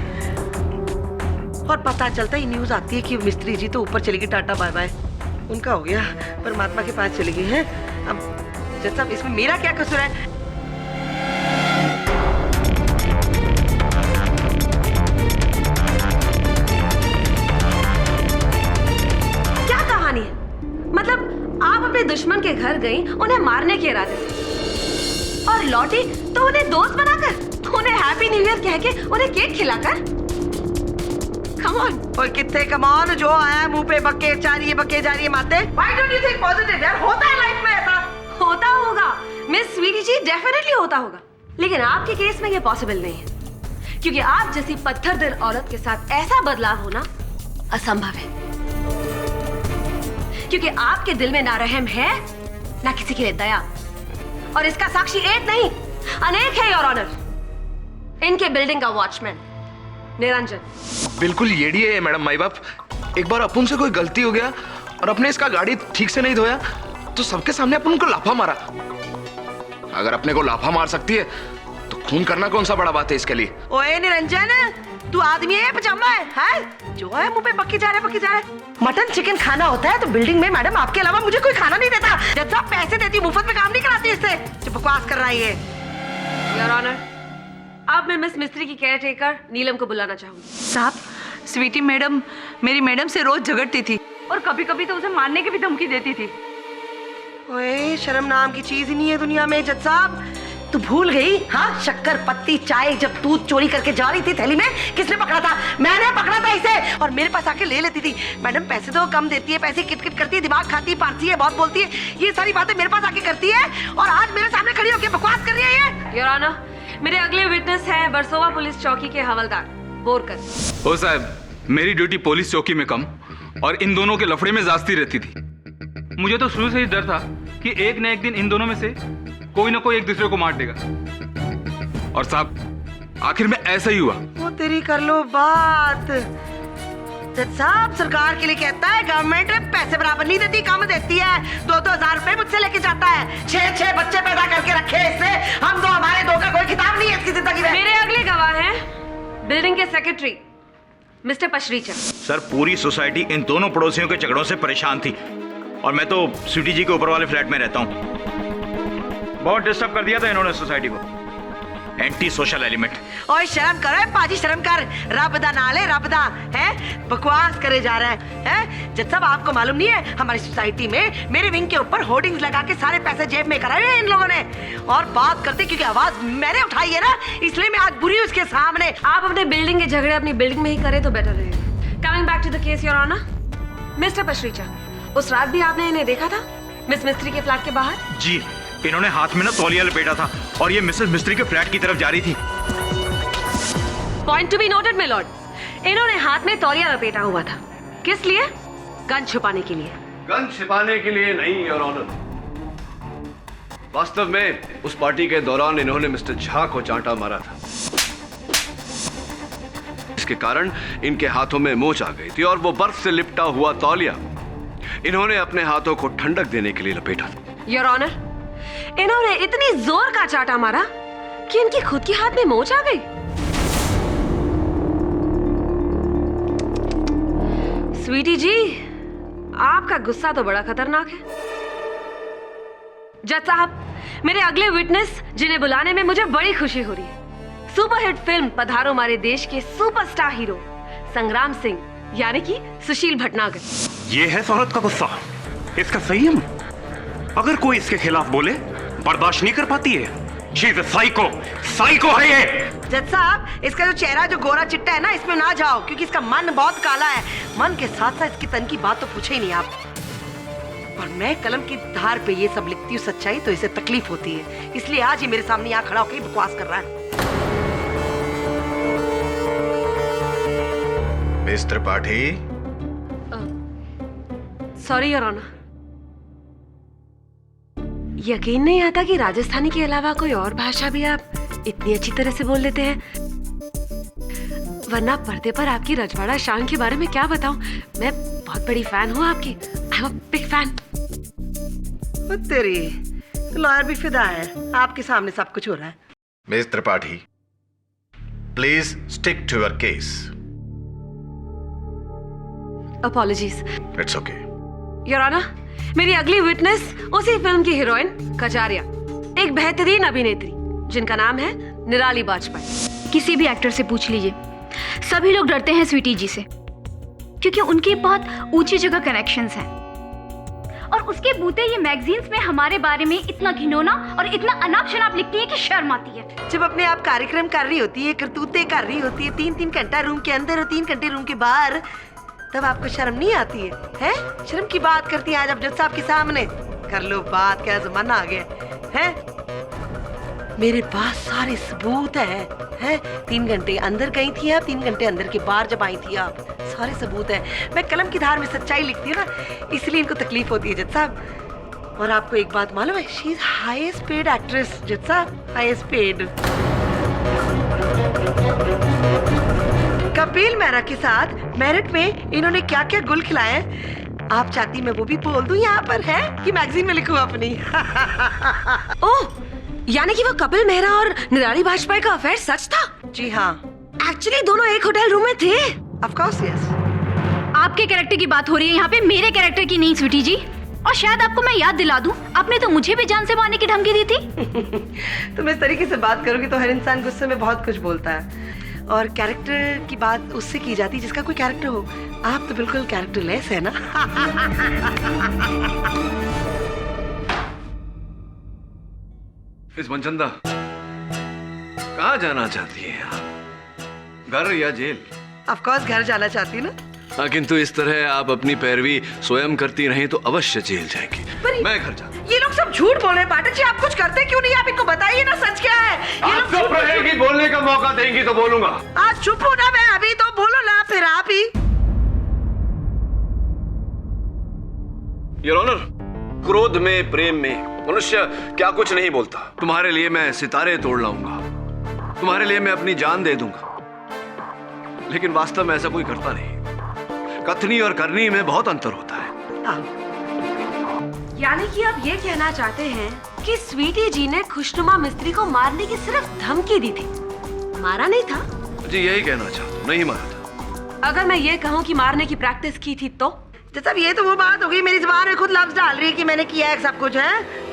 और पता चलता ही न्यूज आती है कि मिस्त्री जी तो ऊपर चली गई, टाटा बाय बाय, उनका हो गया, परमात्मा के पास चली गई है। अब जज साहब इसमें मेरा क्या कसूर है? क्या कहानी है? मतलब आप अपने दुश्मन के घर गई उन्हें मारने के इरादे से, और लौटी तो उन्हें दोस्त बनाकर, उन्हें हैप्पी न्यू ईयर कह के, उन्हें केक खिलाकर। Come on. और कितने कम ऑन, जो आया मुंह पे बके जा रही है माते। Why don't you think positive यार? होता है लाइफ में ऐसा। होता होगा मिस स्वीटी जी, डेफिनेटली होता होगा, लेकिन आपके केस में ये पॉसिबल नहीं है, क्योंकि आप जैसी पत्थर दिल औरत के साथ ऐसा बदलाव होना असंभव है, क्योंकि आपके दिल में ना रहम है ना किसी के लिए दया, और इसका साक्षी एक नहीं अनेक है योर ऑनर। इनके बिल्डिंग का वॉचमैन निरंजन। बिल्कुल येड़ी है मैडम माई बाप। एक बार अपन से कोई गलती हो गया और अपने इसका गाड़ी ठीक से नहीं धोया तो सबके सामने अपन उनको लाफा मारा। अगर अपने को लाफा मार सकती है तो खून करना कौन सा बड़ा बात है इसके लिए? ओए निरंजन, तू आदमी है या पजामा है? जो है मुंह पे बक्की जा रहा है। मटन चिकन खाना होता है तो बिल्डिंग में मैडम आपके अलावा मुझे कोई खाना नहीं देता। जब साहब पैसे देती हूँ, मुफ्त में काम नहीं कराती इससे, जो बकवास कर रहा है ये। योर ऑनर, अब मैं मिस मिस्त्री की केयर टेकर नीलम को बुलाना चाहूंगी। साहब, स्वीटी मैडम मेरी मैडम से रोज झगड़ती थी और कभी कभी तो उसे मारने की भी धमकी देती थी। ओए, शर्म नाम की चीज ही नहीं है दुनिया में जज साहब। तू भूल गई? हाँ, शक्कर पत्ती चाय जब दूध चोरी करके जा रही थी थैली में, किसने पकड़ा था? मैंने पकड़ा था इसे, और मेरे पास आके ले लेती थी। मैडम पैसे तो कम देती है, पैसे किटकिट करती है, दिमाग खाती है, पारती है, बहुत बोलती है, ये सारी बातें मेरे पास आके करती है, और आज मेरे सामने खड़ी होकर बकवास कर रही है ये। योर ऑनर, मेरे अगले विटनेस हैं बरसोवा पुलिस चौकी के हवलदार बोरकर। ओ साहब, मेरी ड्यूटी पुलिस चौकी में कम और इन दोनों के लफड़े में जास्ती रहती थी। मुझे तो शुरू से ही डर था कि एक न एक दिन इन दोनों में से कोई ना कोई एक दूसरे को मार देगा, और साहब आखिर में ऐसा ही हुआ। वो तेरी कर लो बात। जज साहब, सरकार के लिए कहता है गवर्नमेंट पैसे बराबर नहीं देती, कम देती है। 2-2 हजार रुपए मुझसे लेके जाता है। 6-6 बच्चे पैदा करके रखे इसने। हम दो, हमारे दो का कोई किताब नहीं है इसकी जिंदगी में। मेरे अगले गवाह हैं बिल्डिंग के सेक्रेटरी मिस्टर पशरीचा। सर, पूरी सोसाइटी इन दोनों पड़ोसियों के झगड़ों से परेशान थी, और मैं तो स्वीटी जी के ऊपर वाले फ्लैट में रहता हूँ। बहुत डिस्टर्ब कर दिया था इन्होंने सोसाइटी को। Anti social element. ओए शर्म करो पाजी, शर्म कर। रब दा नाले रब दा है, बकवास करे जा रहा है। जज साहब, आपको मालूम नहीं है हमारी सोसाइटी में मेरे विंग के ऊपर होर्डिंग्स लगा के सारे पैसे जेब में कराए हैं इन लोगों ने। और बात करते क्योंकि आवाज मैंने उठाई है ना, इसलिए मैं आज बुरी हूं उसके सामने। आप अपने बिल्डिंग के झगड़े अपनी बिल्डिंग में ही करें तो बेटर रहेगा। Coming back to the case your honour, mister Pasricha, उस रात भी आपने इन्हें देखा था मिस मिस्त्री के फ्लैट के बाहर? जी, इन्होंने हाथ में ना तौलिया लपेटा था और ये मिसेस मिस्त्री के फ्लैट की तरफ जा रही थी। Point to be noted my Lord, इन्होंने हाथ में तौलिया लपेटा हुआ था। किस लिए? गन छुपाने के लिए। गन छिपाने के लिए नहीं योर ऑनर, वास्तव में उस पार्टी के दौरान इन्होंने मिस्टर झा को चांटा मारा था। इसके कारण इनके हाथों में मोच आ गई थी और वो बर्फ से लिपटा हुआ तौलिया इन्होंने अपने हाथों को ठंडक देने के लिए लपेटा था। योर ऑनर, इन्होंने इतनी जोर का चांटा मारा कि इनकी खुद के हाथ में मोच आ गई। स्वीटी जी, आपका गुस्सा तो बड़ा खतरनाक है। जज साहब, मेरे अगले विटनेस जिन्हें बुलाने में मुझे बड़ी खुशी हो रही है, सुपरहिट फिल्म पधारो हमारे देश के सुपरस्टार हीरो संग्राम सिंह यानी कि सुशील भटनागर। ये है औरत का गुस्सा, इसका संयम। अगर कोई इसके खिलाफ बोले बर्दाश्त नहीं कर पाती है। She is a psycho, psycho है ये। जज साहब, इसका जो चेहरा जो गोरा चिट्टा है ना, इसमें ना जाओ क्योंकि इसका मन बहुत काला है। मन के साथ साथ इसकी तन की बात तो पूछे ही नहीं आप। और मैं कलम की धार पे ये सब लिखती हूँ सच्चाई, तो इसे तकलीफ होती है, इसलिए आज ये मेरे सामने यहाँ खड़ा होकर बकवास कर रहा है। Miss Tripathi. Sorry your honour, यकीन नहीं आता कि राजस्थानी के अलावा कोई और भाषा भी आप इतनी अच्छी तरह से बोल लेते हैं। वरना पर्दे पर आपकी रजवाड़ा शान के बारे में क्या बताऊं, मैं बहुत बड़ी फैन हूं आपकी। I am a big fan. तेरी लॉयर भी फिदा है, आपके सामने सब कुछ हो रहा है। Miss Tripathi, please stick to your case. Apologies. It's okay. Your honour, मेरी अगली विटनेस उसी फिल्म की हीरोइन कजारिया, एक बेहतरीन अभिनेत्री जिनका नाम है निराली वाजपेयी। किसी भी एक्टर से पूछ लीजिए, सभी लोग डरते हैं स्वीटी जी से क्योंकि उनकी बहुत ऊंची जगह कनेक्शंस हैं। और उसके बूते ये मैगजीन्स में हमारे बारे में इतना घिनौना और इतना अनाप शनाप लिखती है कि शर्म आती है। जब अपने आप कार्यक्रम कर रही होती है, करतूतें कर रही होती है, 3-3 घंटा रूम के अंदर और 3 घंटे रूम के बाहर, तब आपको शर्म नहीं आती है? हैं? शर्म की बात करती हैं आज आप जज साहब के सामने। कर लो बात, क्या जमाना आ गया है? मेरे पास सारे सबूत हैं। 3 घंटे अंदर गई थी आप, 3 घंटे अंदर के बाहर जब आई थी आप, सारे सबूत हैं। मैं कलम की धार में सच्चाई लिखती हूँ ना, इसलिए इनको तकलीफ होती है जज साहब। और आपको एक बात मालूम है, she is highest paid actress जज साहब, हाईएस्ट पेड। कपिल मेहरा के साथ मेरिट में इन्होंने क्या क्या गुल खिलाए हैं, आप चाहती मैं वो भी बोल दूं यहाँ पर, है कि मैगजीन में लिखूं अपनी। ओह, यानी कि वो कपिल मेहरा और निराली वाजपेयी का अफेयर सच था? जी हाँ। एक्चुअली दोनों एक होटल रूम में थे? Of course yes. आपके कैरेक्टर की बात हो रही है यहाँ पे, मेरे कैरेक्टर की नहीं स्वीटी जी। और शायद आपको मैं याद दिला दूं, आपने तो मुझे भी जान से मारने की धमकी दी थी। तुम इस तरीके से बात करोगी तो हर इंसान गुस्से में बहुत कुछ बोलता है, और कैरेक्टर की बात उससे की जाती है जिसका कोई कैरेक्टर हो। आप तो बिल्कुल कैरेक्टरलेस है ना। मिस मनचंदा, कहाँ जाना चाहती हैं आप? घर या जेल? ऑफ कोर्स घर जाना चाहती ना। हाँ, किंतु इस तरह आप अपनी पैरवी स्वयं करती रहीं तो अवश्य जेल जाएंगी। मैं घर जा। ये लोग सब झूठ बोल रहे हैं पाठक जी, आप कुछ करते क्यों नहीं? आप इनको बताइए ना सच क्या है। ये लोग चुप रहेगी, बोलने का मौका देंगी तो बोलूंगा। आप चुप हो ना, मैं अभी तो बोलो ना, फिर आप ही। योर ऑनर, क्रोध में, प्रेम में मनुष्य क्या कुछ नहीं बोलता। तुम्हारे लिए मैं सितारे तोड़ लाऊंगा, तुम्हारे लिए मैं अपनी जान दे दूंगा, लेकिन वास्तव में ऐसा कोई करता नहीं। कथनी और करनी में बहुत अंतर होता है। यानी कि आप ये कहना चाहते हैं कि स्वीटी जी ने खुशनुमा मिस्त्री को मारने की सिर्फ धमकी दी थी, मारा नहीं था? जी यही कहना चाहता हूँ, नहीं मारा था। अगर मैं ये कहूँ कि मारने की प्रैक्टिस की थी तो? जैसा ये तो वो बात हो गई, मेरी जुबान में खुद लफ्ज डाल रही है कि मैंने किया है सब कुछ है।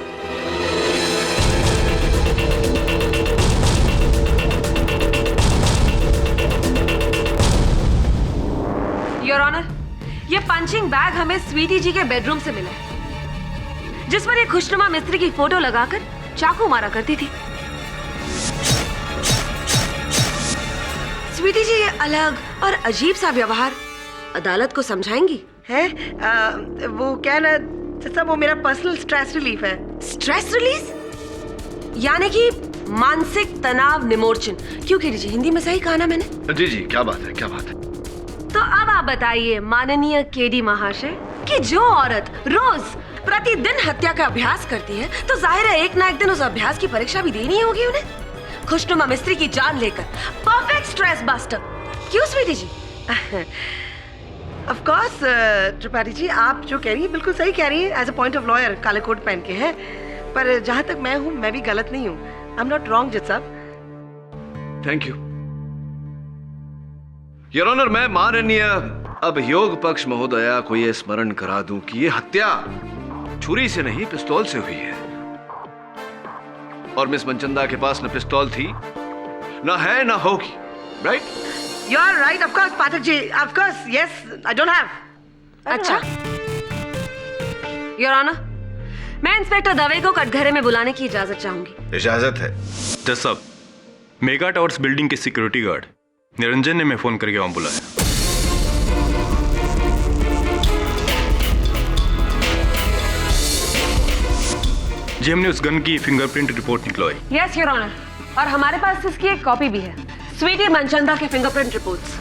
योर ऑनर, ये पंचिंग बैग हमें स्वीटी जी के बेडरूम से मिला है, जिस पर ये खुशनुमा मिस्त्री की फोटो लगाकर चाकू मारा करती थी। स्वीटी जी ये अलग और अजीब सा व्यवहार अदालत को समझाएंगी? है वो क्या ना, जैसा वो मेरा पर्सनल स्ट्रेस रिलीफ है। Stress release? यानी कि मानसिक तनाव निमोर्चन। क्यों कीरी जी, हिंदी में सही कहा ना मैंने? जी जी, क्या बात है, क्या बात है। तो अब आप बताइए माननीय केडी महाशय कि जो औरत रोज प्रतिदिन हत्या का अभ्यास करती है तो जाहिर है एक ना एक दिन उस अभ्यास की परीक्षा भी देनी होगी उन्हें, खुशनुमा मिस्त्री की जान लेकर। Perfect stress buster. क्यों स्वीटी जी? ऑफ कोर्स त्रिपाठी जी, आप जो कह रही हैं बिल्कुल सही कह रही हैं। As a point of lawyer काले कोट पहन के हैं, पर जहां तक मैं हूं मैं भी गलत नहीं हूं। आई एम नॉट रॉन्ग जज साहब। Thank you your honour. मैं माननीय अभियोग पक्ष महोदया को यह स्मरण करा दूं कि यह हत्या छुरी से नहीं पिस्तौल से हुई है, और मिस मनचंदा के पास न पिस्तौल थी, न है, न होगी। Right? You are right of course Pathak ji, of course yes, I don't have. अच्छा योर ऑनर, मैं इंस्पेक्टर दवे को कटघरे में बुलाने की इजाजत चाहूंगी। इजाजत है। जज साहब, मेगा टावर्स बिल्डिंग के सिक्योरिटी गार्ड निरंजन ने मैं फोन करके वहां बुलाया। जी हमने उस गन की फिंगरप्रिंट रिपोर्ट निकलवाई। यस योर ऑनर, और हमारे पास इसकी एक कॉपी भी है, स्वीटी मनचंदा के फिंगरप्रिंट रिपोर्ट्स।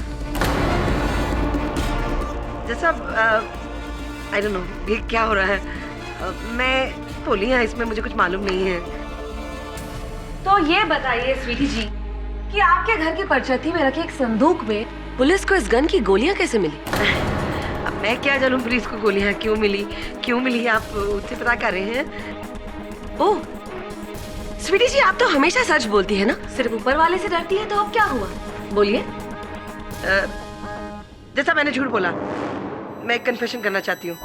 जैसा आई डोंट नो ये क्या हो रहा है। मैं बोली हाँ, इसमें मुझे कुछ मालूम नहीं है। तो ये बताइए स्वीटी जी कि आपके घर की परछत्ती में रखे एक संदूक में पुलिस को इस गन की गोलियां कैसे मिली? अब मैं क्या जानूं पुलिस को गोलियां क्यों मिली, आप उससे पता कर रहे हैं? ओह स्वीटी जी, आप तो हमेशा सच बोलती है ना, सिर्फ ऊपर वाले से डरती है। तो अब क्या हुआ, बोलिए। जैसा मैंने झूठ बोला, मैं एक कन्फेशन करना चाहती हूँ।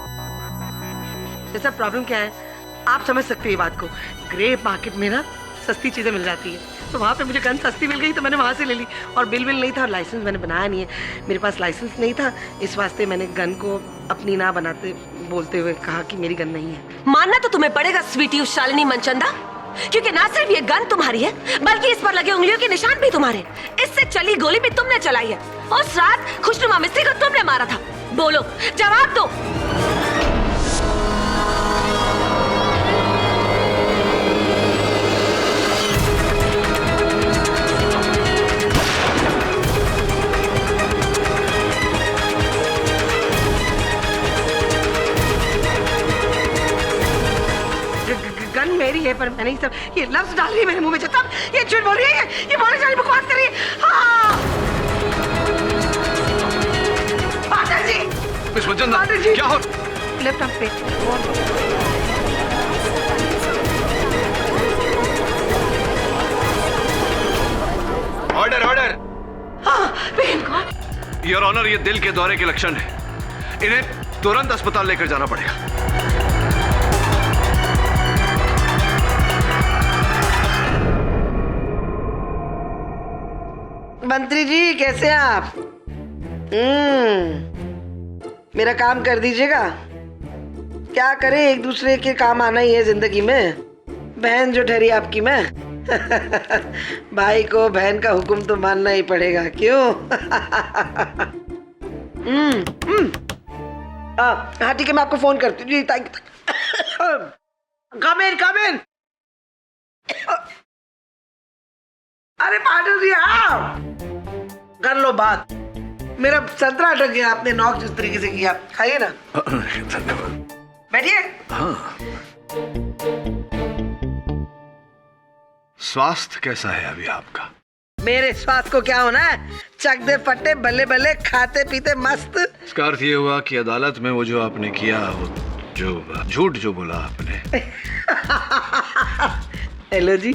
जैसा प्रॉब्लम क्या है आप समझ सकते हैं ये बात को। ग्रे मार्केट में ना सस्ती चीजें मिल जाती है, तो वहाँ पे मुझे गन सस्ती मिल गई तो मैंने वहाँ से ले ली, और बिल नहीं था और लाइसेंस मैंने बनाया नहीं है। मेरे पास लाइसेंस नहीं था, इस वास्ते मैंने गन को अपनी ना बनाते बोलते हुए कहा कि मेरी गन नहीं है। मानना तो तुम्हें पड़ेगा स्वीटी शालिनी मनचंदा, क्योंकि ना सिर्फ ये गन तुम्हारी है बल्कि इस पर लगे उंगलियों के निशान भी तुम्हारे। इससे चली गोली भी तुमने चलाई है। उस रात खुशनुमा मिस्त्री को तुमने मारा था। बोलो, जवाब दो। गन मेरी है, पर मैंने सब ये लफ्ज डाल रही है मेरे मुंह में। जब ये झूठ बोल रही है, ये बोलने वाली बकवास कर रही है। हाँ पाठक जी, मिस मनचंदा, क्या हो? लेफ्ट आर्म पे ऑर्डर ऑर्डर। हाँ, योर ऑनर, ये दिल के दौरे के लक्षण है, इन्हें तुरंत अस्पताल लेकर जाना पड़ेगा। मंत्री जी कैसे हैं आप? मेरा काम कर दीजिएगा। क्या करें, एक दूसरे के काम आना ही है जिंदगी में। बहन जो ठहरी आपकी मैं। भाई को बहन का हुक्म तो मानना ही पड़ेगा, क्यों? हाँ ठीक है, मैं आपको फोन करती हूँ जी। Thank you. कम इन। अरे पाटिल जी आओ, कर लो बात। मेरा संतरा अटक गया, आपने नॉक जिस तरीके से किया। खाइए ना। धन्यवाद। बैठिए। हाँ। स्वास्थ्य कैसा है अभी आपका? मेरे स्वास्थ्य को क्या होना है? चक दे फट्टे, बल्ले बल्ले, खाते पीते मस्त। इसका अर्थ ये हुआ कि अदालत में वो जो आपने किया, वो जो झूठ जो बोला आपने। हेलो जी,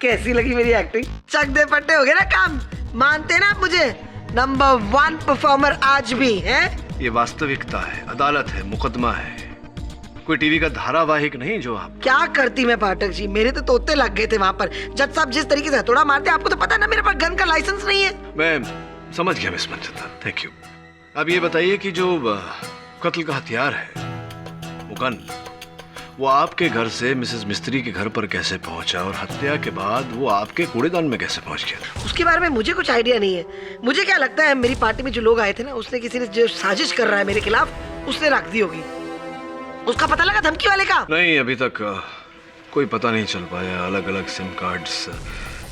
कैसी लगी मेरी एक्टिंग? चक दे फट्टे हो गए ना काम? मानते ना आप मुझे? नंबर 1 परफॉर्मर आज भी है। ये वास्तविकता है, अदालत है, मुकदमा है, कोई टीवी का धारावाहिक नहीं जो आप। क्या करती मैं पाठक जी, मेरे तो तोते लग गए थे वहाँ पर। जज साहब जिस तरीके से हथौड़ा मारते, आपको तो पता है ना मेरे पास गन का लाइसेंस नहीं है। मैं समझ गया मिस मंचंदा, थैंक यू। अब ये बताइए कि जो कत्ल का हथियार है, वो गन, वो आपके घर से मिसेस मिस्त्री के घर पर कैसे पहुंचा और हत्या के बाद वो आपके कूड़ेदान में कैसे पहुंच गया? उसके बारे में मुझे कुछ आइडिया नहीं है। मुझे क्या लगता है, मेरी पार्टी में जो लोग आए थे ना, उसने किसी ने जो साजिश कर रहा है मेरे खिलाफ, उसने रख दी होगी। उसका पता लगा धमकी वाले का? नहीं, अभी तक कोई पता नहीं चल पाया। अलग अलग सिम कार्ड्स,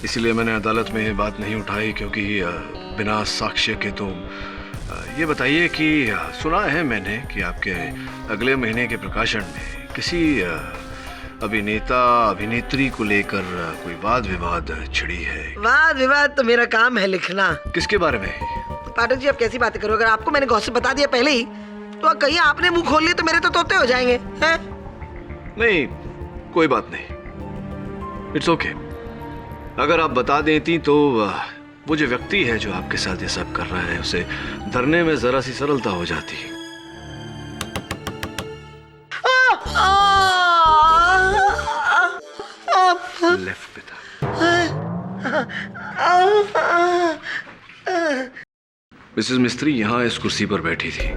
इसीलिए मैंने अदालत में ये बात नहीं उठाई, क्योंकि बिना साक्ष्य के। तो ये बताइए कि सुना है मैंने कि आपके अगले महीने के प्रकाशन में किसी अभिनेता अभिनेत्री को लेकर कोई वाद विवाद छिड़ी है। वाद विवाद तो मेरा काम है लिखना। किसके बारे में? पाठक जी आप कैसी बातें करो? अगर आपको मैंने गॉसिप बता दिया पहले ही, तो कहीं आपने मुंह खोल लिया तो मेरे तो तोते हो जाएंगे हैं? नहीं, कोई बात नहीं, इट्स ओके। अगर आप बता देती तो वो जो व्यक्ति है जो आपके साथ ये सब कर रहा है, उसे धरने में जरा सी सरलता हो जाती। लेफ्ट पे था। मिसेस मिस्त्री यहाँ इस कुर्सी पर बैठी थी,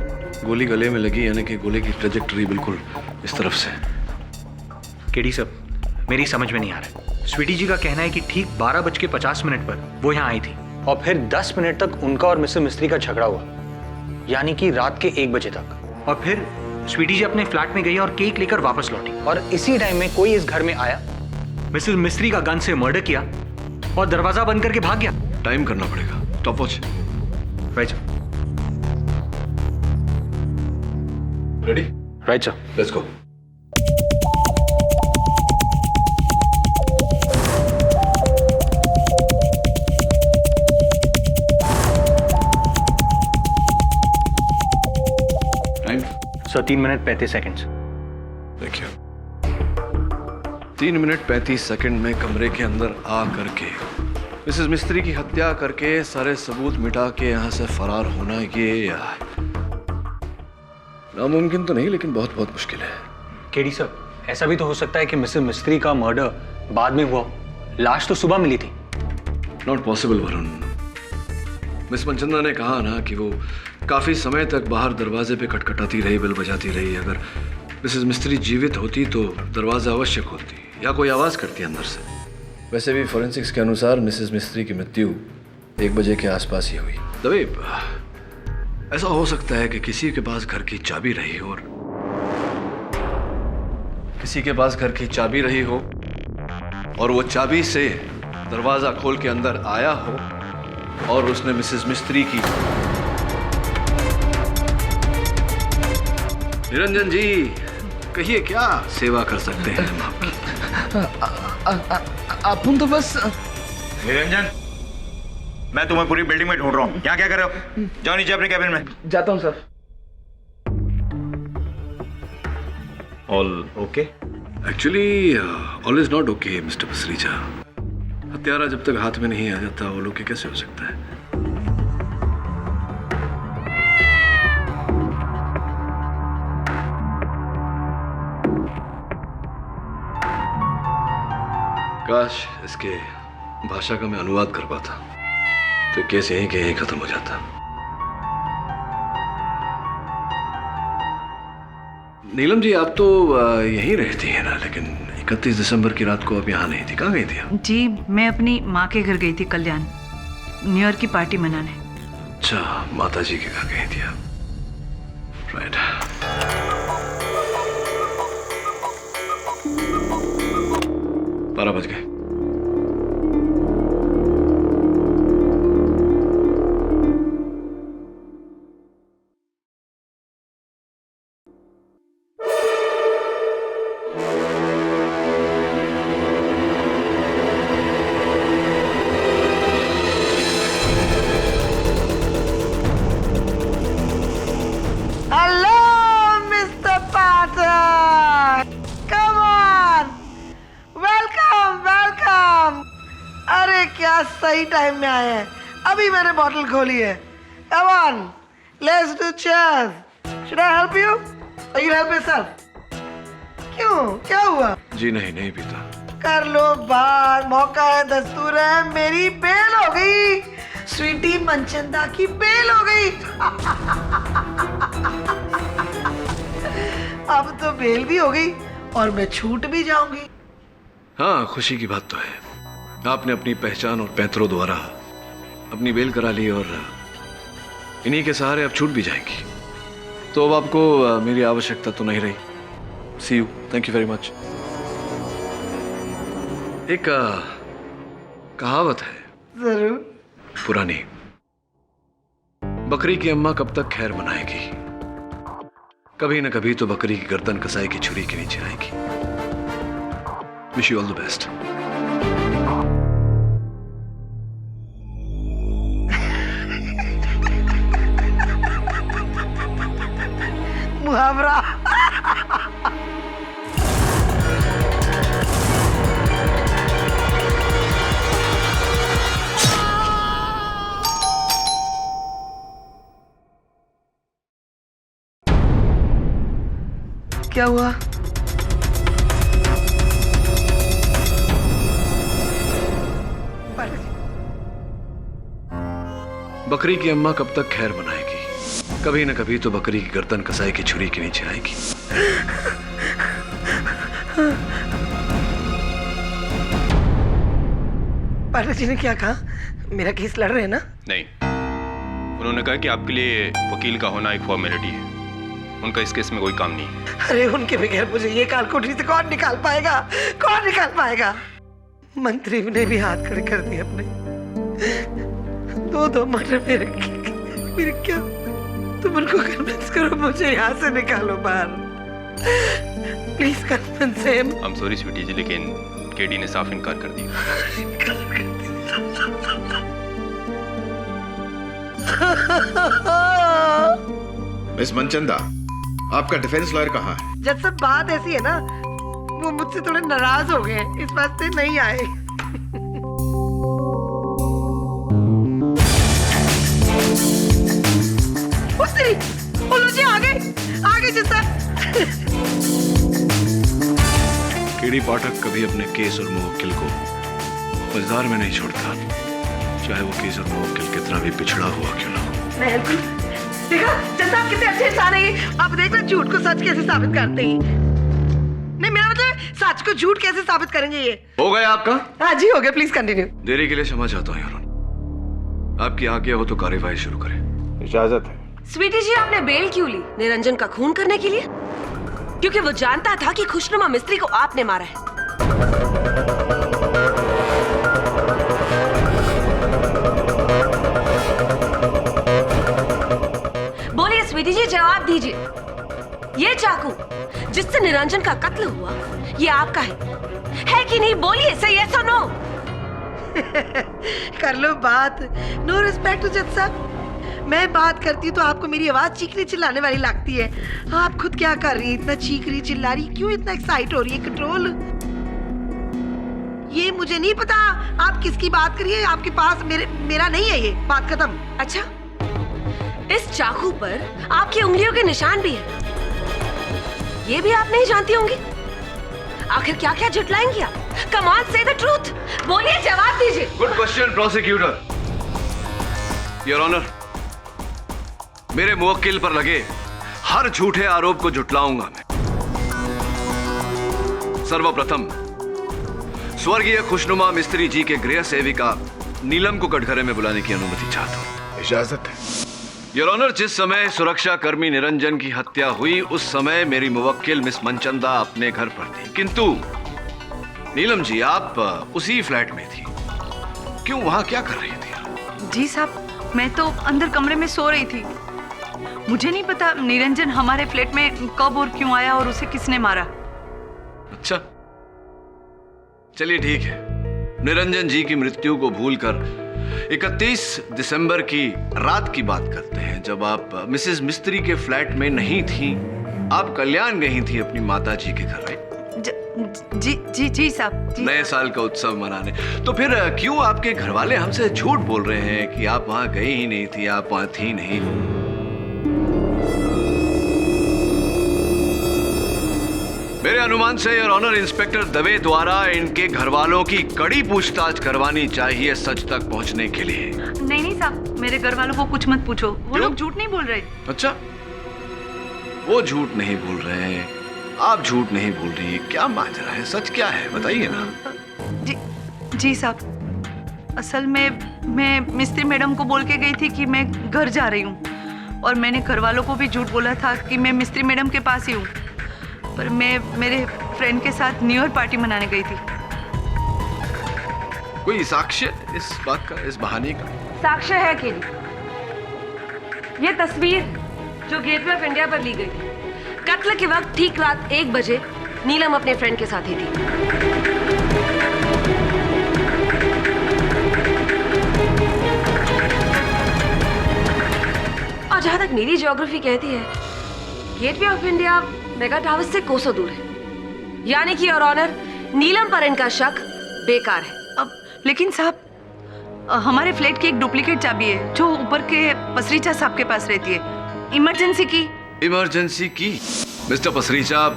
गोली गले में लगी, यानी कि गोली की ट्रेजेक्टरी बिल्कुल इस तरफ से। केडी साहब, मेरी समझ में नहीं आ रहा। स्वीटी जी का कहना है कि ठीक 12:50 पर वो यहाँ आई थी और फिर 10 मिनट तक उनका और मिसेस मिस्त्री का झगड़ा हुआ, यानी कि रात के 1 बजे तक। और फिर स्वीटी जी अपने फ्लैट में गई और केक लेकर वापस लौटी, और इसी टाइम में कोई इस घर में आया, मिसेस मिस्त्री का गन से मर्डर किया और दरवाजा बंद करके भाग गया। टाइम करना पड़ेगा। Top watch ready? Right sir, let's go. Time sir 3 minute 35 seconds. देखिए, 3 मिनट 35 सेकंड में कमरे के अंदर आ करके मिसेस मिस्त्री की हत्या करके सारे सबूत मिटा के यहाँ से फरार होना, ये नामुमकिन तो नहीं, लेकिन बहुत बहुत मुश्किल है। केडी साहब, ऐसा भी तो हो सकता है कि मिसेस मिस्त्री का मर्डर बाद में हुआ, लाश तो सुबह मिली थी। Not possible Varun. Miss Manchanda ने कहा ना कि वो काफी समय तक बाहर दरवाजे पे खटखटाती रही, बेल बजाती रही। अगर मिसेस मिस्त्री जीवित होती तो दरवाजा अवश्य खोलती या कोई आवाज करती अंदर से। वैसे भी फोरेंसिक्स के अनुसार मिसेस मिस्त्री की मृत्यु 1 बजे के आसपास ही हुई। दबे, ऐसा हो सकता है कि किसी के पास घर की चाबी रही हो, और किसी के पास घर की चाबी रही हो और वो चाबी से दरवाजा खोल के अंदर आया हो और उसने मिसेस मिस्त्री की। निरंजन जी, कहिए क्या सेवा कर सकते हैं हम आपकी? अपन तो बस। निरंजन, मैं तुम्हें पूरी बिल्डिंग में ढूंढ रहा हूँ, यहाँ क्या कर रहे हो? जाओ नीचे अपने कैबिन में। जाता हूँ sir. All okay? Actually all is not okay mister Pasricha. हत्यारा जब तक हाथ में नहीं आ जाता वो लोग कैसे हो सकता है? काश इसके भाषा का मैं अनुवाद कर पाता तो केस यहीं के यहीं खत्म हो जाता। नीलम जी आप तो यहीं रहती हैं ना, लेकिन 31 दिसंबर की रात को आप यहाँ नहीं थी, कहाँ गई थी आप? जी मैं अपनी माँ के घर गई थी कल्याण, न्यू ईयर की पार्टी मनाने। अच्छा, माता जी के घर गई थी आप, राइट। 12 बज गए। सही टाइम में आए हैं, अभी मैंने बॉटल खोली है। Come on, let's do cheers. Should I help you? Or you help yourself? क्यों? क्या हुआ? जी नहीं पीता। कर लो बात, मौका है, दस्तूर है, मेरी बेल हो गई। स्वीटी मनचंदा की बेल हो गई। अब तो बेल भी हो गई और मैं छूट भी जाऊंगी। हाँ, खुशी की बात तो है, आपने अपनी पहचान और पैंतरों द्वारा अपनी बेल करा ली और इन्हीं के सहारे अब छूट भी जाएंगी, तो अब आपको मेरी आवश्यकता तो नहीं रही। See you, thank you very much. एक कहावत है जरूर, पुरानी, बकरी की अम्मा कब तक खैर मनाएगी, कभी न कभी तो बकरी की गर्दन कसाई की छुरी के नीचे आएगी। Wish you all the best. मुहावरा। क्या हुआ? बकरी की अम्मा कब तक खैर मनाएगी, कभी न कभी तो बकरी की गर्दन कसाई की छुरी के नीचे आएगी। पाठक जी ने क्या कहा? मेरा केस लड़ रहे हैं ना? नहीं, उन्होंने कहा कि आपके लिए वकील का होना एक फॉर्मेलिटी है, उनका इस केस में कोई काम नहीं है। अरे उनके बगैर मुझे ये कालकोठरी से कौन निकाल पाएगा? कौन निकाल पाएगा? मंत्री ने भी हाथ खड़े कर दिए अपने। दो मर्डर मेरे क्या? तुम उनको कन्विंस करो, मुझे यहाँ से निकालो बाहर। Please convince him. I'm sorry Sweety ji, लेकिन केडी ने साफ इनकार कर दिया। मिस मनचंदा, आपका डिफेंस लॉयर कहाँ है? जब सब बात ऐसी है ना, वो मुझसे थोड़े नाराज हो गए, इस बात से नहीं आए। आगे जिसका केडी पाठक कभी अपने केस और मुवक्किल को मजेदार में नहीं छोड़ता, चाहे वो केस और मुवक्किल कितना भी पिछड़ा हुआ क्यों ना हो। मैं हेल्प करूं? देखा जनता, आप कितने अच्छे इंसान हैं ये। आप देख रहे झूठ को सच कैसे साबित करते हैं। नहीं, मेरा मतलब सच को झूठ कैसे साबित करेंगे ये। हो गया आपका? हाँ जी हो गया, प्लीज कंटिन्यू। देरी के लिए क्षमा चाहता हूँ यार, आपकी आज्ञा हो तो कार्यवाही शुरू करें। इजाजत है। स्वीटी जी, आपने बेल क्यों ली? निरंजन का खून करने के लिए? क्योंकि वो जानता था कि खुशनुमा मिस्त्री को आपने मारा है। बोलिए स्वीटी जी, जवाब दीजिए। ये चाकू जिससे निरंजन का कत्ल हुआ, ये आपका है कि नहीं? बोलिए, सही yes or no? कर लो बात। नो रिस्पेक्ट टू जज साहब। मैं बात करती हूँ तो आपको मेरी आवाज चीखने चिल्लाने वाली लगती है। आप खुद क्या कर रही हैं? इतना चीख रही, चिल्ला रही, क्यों इतना एक्साइट हो रही है? कंट्रोल। ये मुझे नहीं पता आप किसकी बात करिए, आपके पास मेरा नहीं है ये। बात खत्म। अच्छा, इस चाकू पर आपकी उंगलियों के निशान भी है, ये भी आप नहीं जानती होंगी। आखिर क्या क्या झुटलाएंगी आप? Come on, say the truth. बोलिए, जवाब दीजिए। Good question prosecutor. Your honour, मेरे मुवक्किल पर लगे हर झूठे आरोप को झुटलाऊंगा मैं। सर्वप्रथम स्वर्गीय खुशनुमा मिस्त्री जी के गृह सेविका नीलम को कटघरे में बुलाने की अनुमति चाहता हूँ। इजाजत है। योर ऑनर, जिस समय सुरक्षा कर्मी निरंजन की हत्या हुई उस समय मेरी मुवक्किल मिस मनचंदा अपने घर पर थी, किंतु नीलम जी आप उसी फ्लैट में थी, क्यों वहां क्या कर रही थी? जी साहब, मैं तो अंदर कमरे में सो रही थी। मुझे नहीं पता निरंजन हमारे फ्लैट में कब और क्यों आया और उसे किसने मारा। अच्छा, चलिए ठीक है। निरंजन जी की मृत्यु को भूलकर 31 दिसंबर की रात की बात करते हैं, जब आप मिसेस मिस्त्री के फ्लैट में नहीं थी, आप कल्याण गई थी अपनी माता जी के घर में। जी साहब। नए साल का उत्सव मनाने। तो फिर क्यों आपके घर वाले हमसे झूठ बोल रहे हैं कि आप वहां गई ही नहीं थी, आप वहां थी नहीं? मेरे अनुमान से योर ऑनर इंस्पेक्टर दवे द्वारा इनके घर वालों की कड़ी पूछताछ करवानी चाहिए सच तक पहुंचने के लिए। नहीं साहब, मेरे घर वालों को कुछ मत पूछो, वो लोग झूठ नहीं बोल रहे। अच्छा, वो झूठ नहीं बोल रहे हैं, आप झूठ नहीं बोल रही, क्या माजरा है, सच क्या है बताइए ना। जी साहब, असल में मैं मिस्त्री मैडम को बोल के गई थी कि मैं घर जा रही हूँ, और मैंने घर वालों को भी झूठ बोला था कि मैं मिस्त्री मैडम के पास ही हूँ, पर मैं मेरे फ्रेंड के साथ न्यू ईयर पार्टी मनाने गई थी। कोई साक्ष्य इस बात का, इस बहाने का? साक्ष्य है केली, ये तस्वीर जो गेटवे ऑफ इंडिया पर ली गई थी, कत्ल के वक्त ठीक रात 1 बजे नीलम अपने फ्रेंड के साथ ही थी। और जहां तक मेरी ज्योग्राफी कहती है, gateway of India mega tower से कोसों दूर है, यानी कि योर ऑनर नीलम पर इनका शक बेकार है। अब लेकिन साहब, हमारे फ्लैट की एक डुप्लीकेट चाबी है जो ऊपर के पसरीचा साहब के पास रहती है, इमरजेंसी की। इमरजेंसी की? मिस्टर पसरीचा,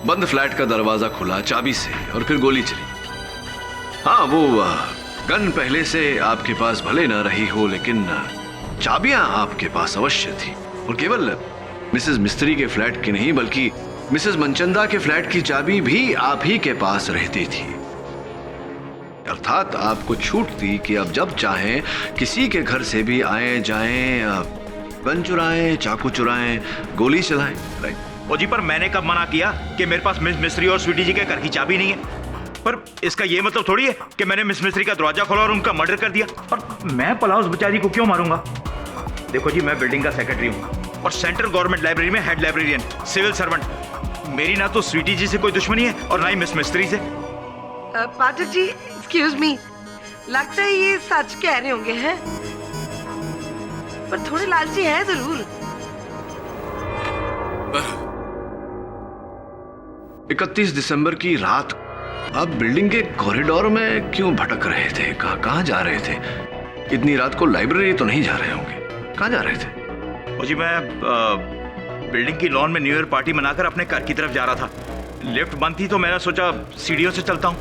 बंद फ्लैट का दरवाजा खुला चाबी से और फिर गोली चली। हाँ, वो गन पहले से आपके पास भले न रही हो, लेकिन चाबियां आपके पास अवश्य थी, और केवल मिसेस मिस्त्री के फ्लैट की नहीं बल्कि मिसेस मनचंदा के फ्लैट की चाबी भी आप ही के पास रहती थी। अर्थात आपको छूट थी कि आप जब चाहें किसी के घर से भी आए जाएं, गन चुराएं, चाकू चुराएं, गोली चलाएं। राइट। ओ जी, पर मैंने कब मना किया कि मेरे पास मिस मिस्त्री और स्वीटी जी के घर की चाबी नहीं है? पर इसका ये मतलब थोड़ी है कि मैंने मिस मिस्त्री का दरवाजा खोला और उनका मर्डर कर दिया, और मैं पलाउस बेचारी को क्यों मारूंगा? देखो जी, मैं बिल्डिंग का सेक्रेटरी हूँ और सेंट्रल गवर्नमेंट लाइब्रेरी में हेड लाइब्रेरियन, सिविल सर्वेंट। मेरी ना तो स्वीटी जी से कोई दुश्मनी है और ना ही मिस मिस्त्री से। पाठक जी, एक्सक्यूज मी, लगता है ये सच कह रहे होंगे हैं, पर थोड़े लालची हैं जरूर। 31 दिसंबर की रात आप बिल्डिंग के कॉरिडोर में क्यों भटक रहे थे? कहाँ जा रहे थे? इतनी रात को लाइब्रेरी तो नहीं जा रहे होंगे, कहाँ जा रहे थे? ओ जी, मैं बिल्डिंग की लॉन में न्यू ईयर पार्टी मनाकर अपने घर की तरफ जा रहा था। लिफ्ट बंद थी तो मैंने सोचा सीढ़ियों से चलता हूँ।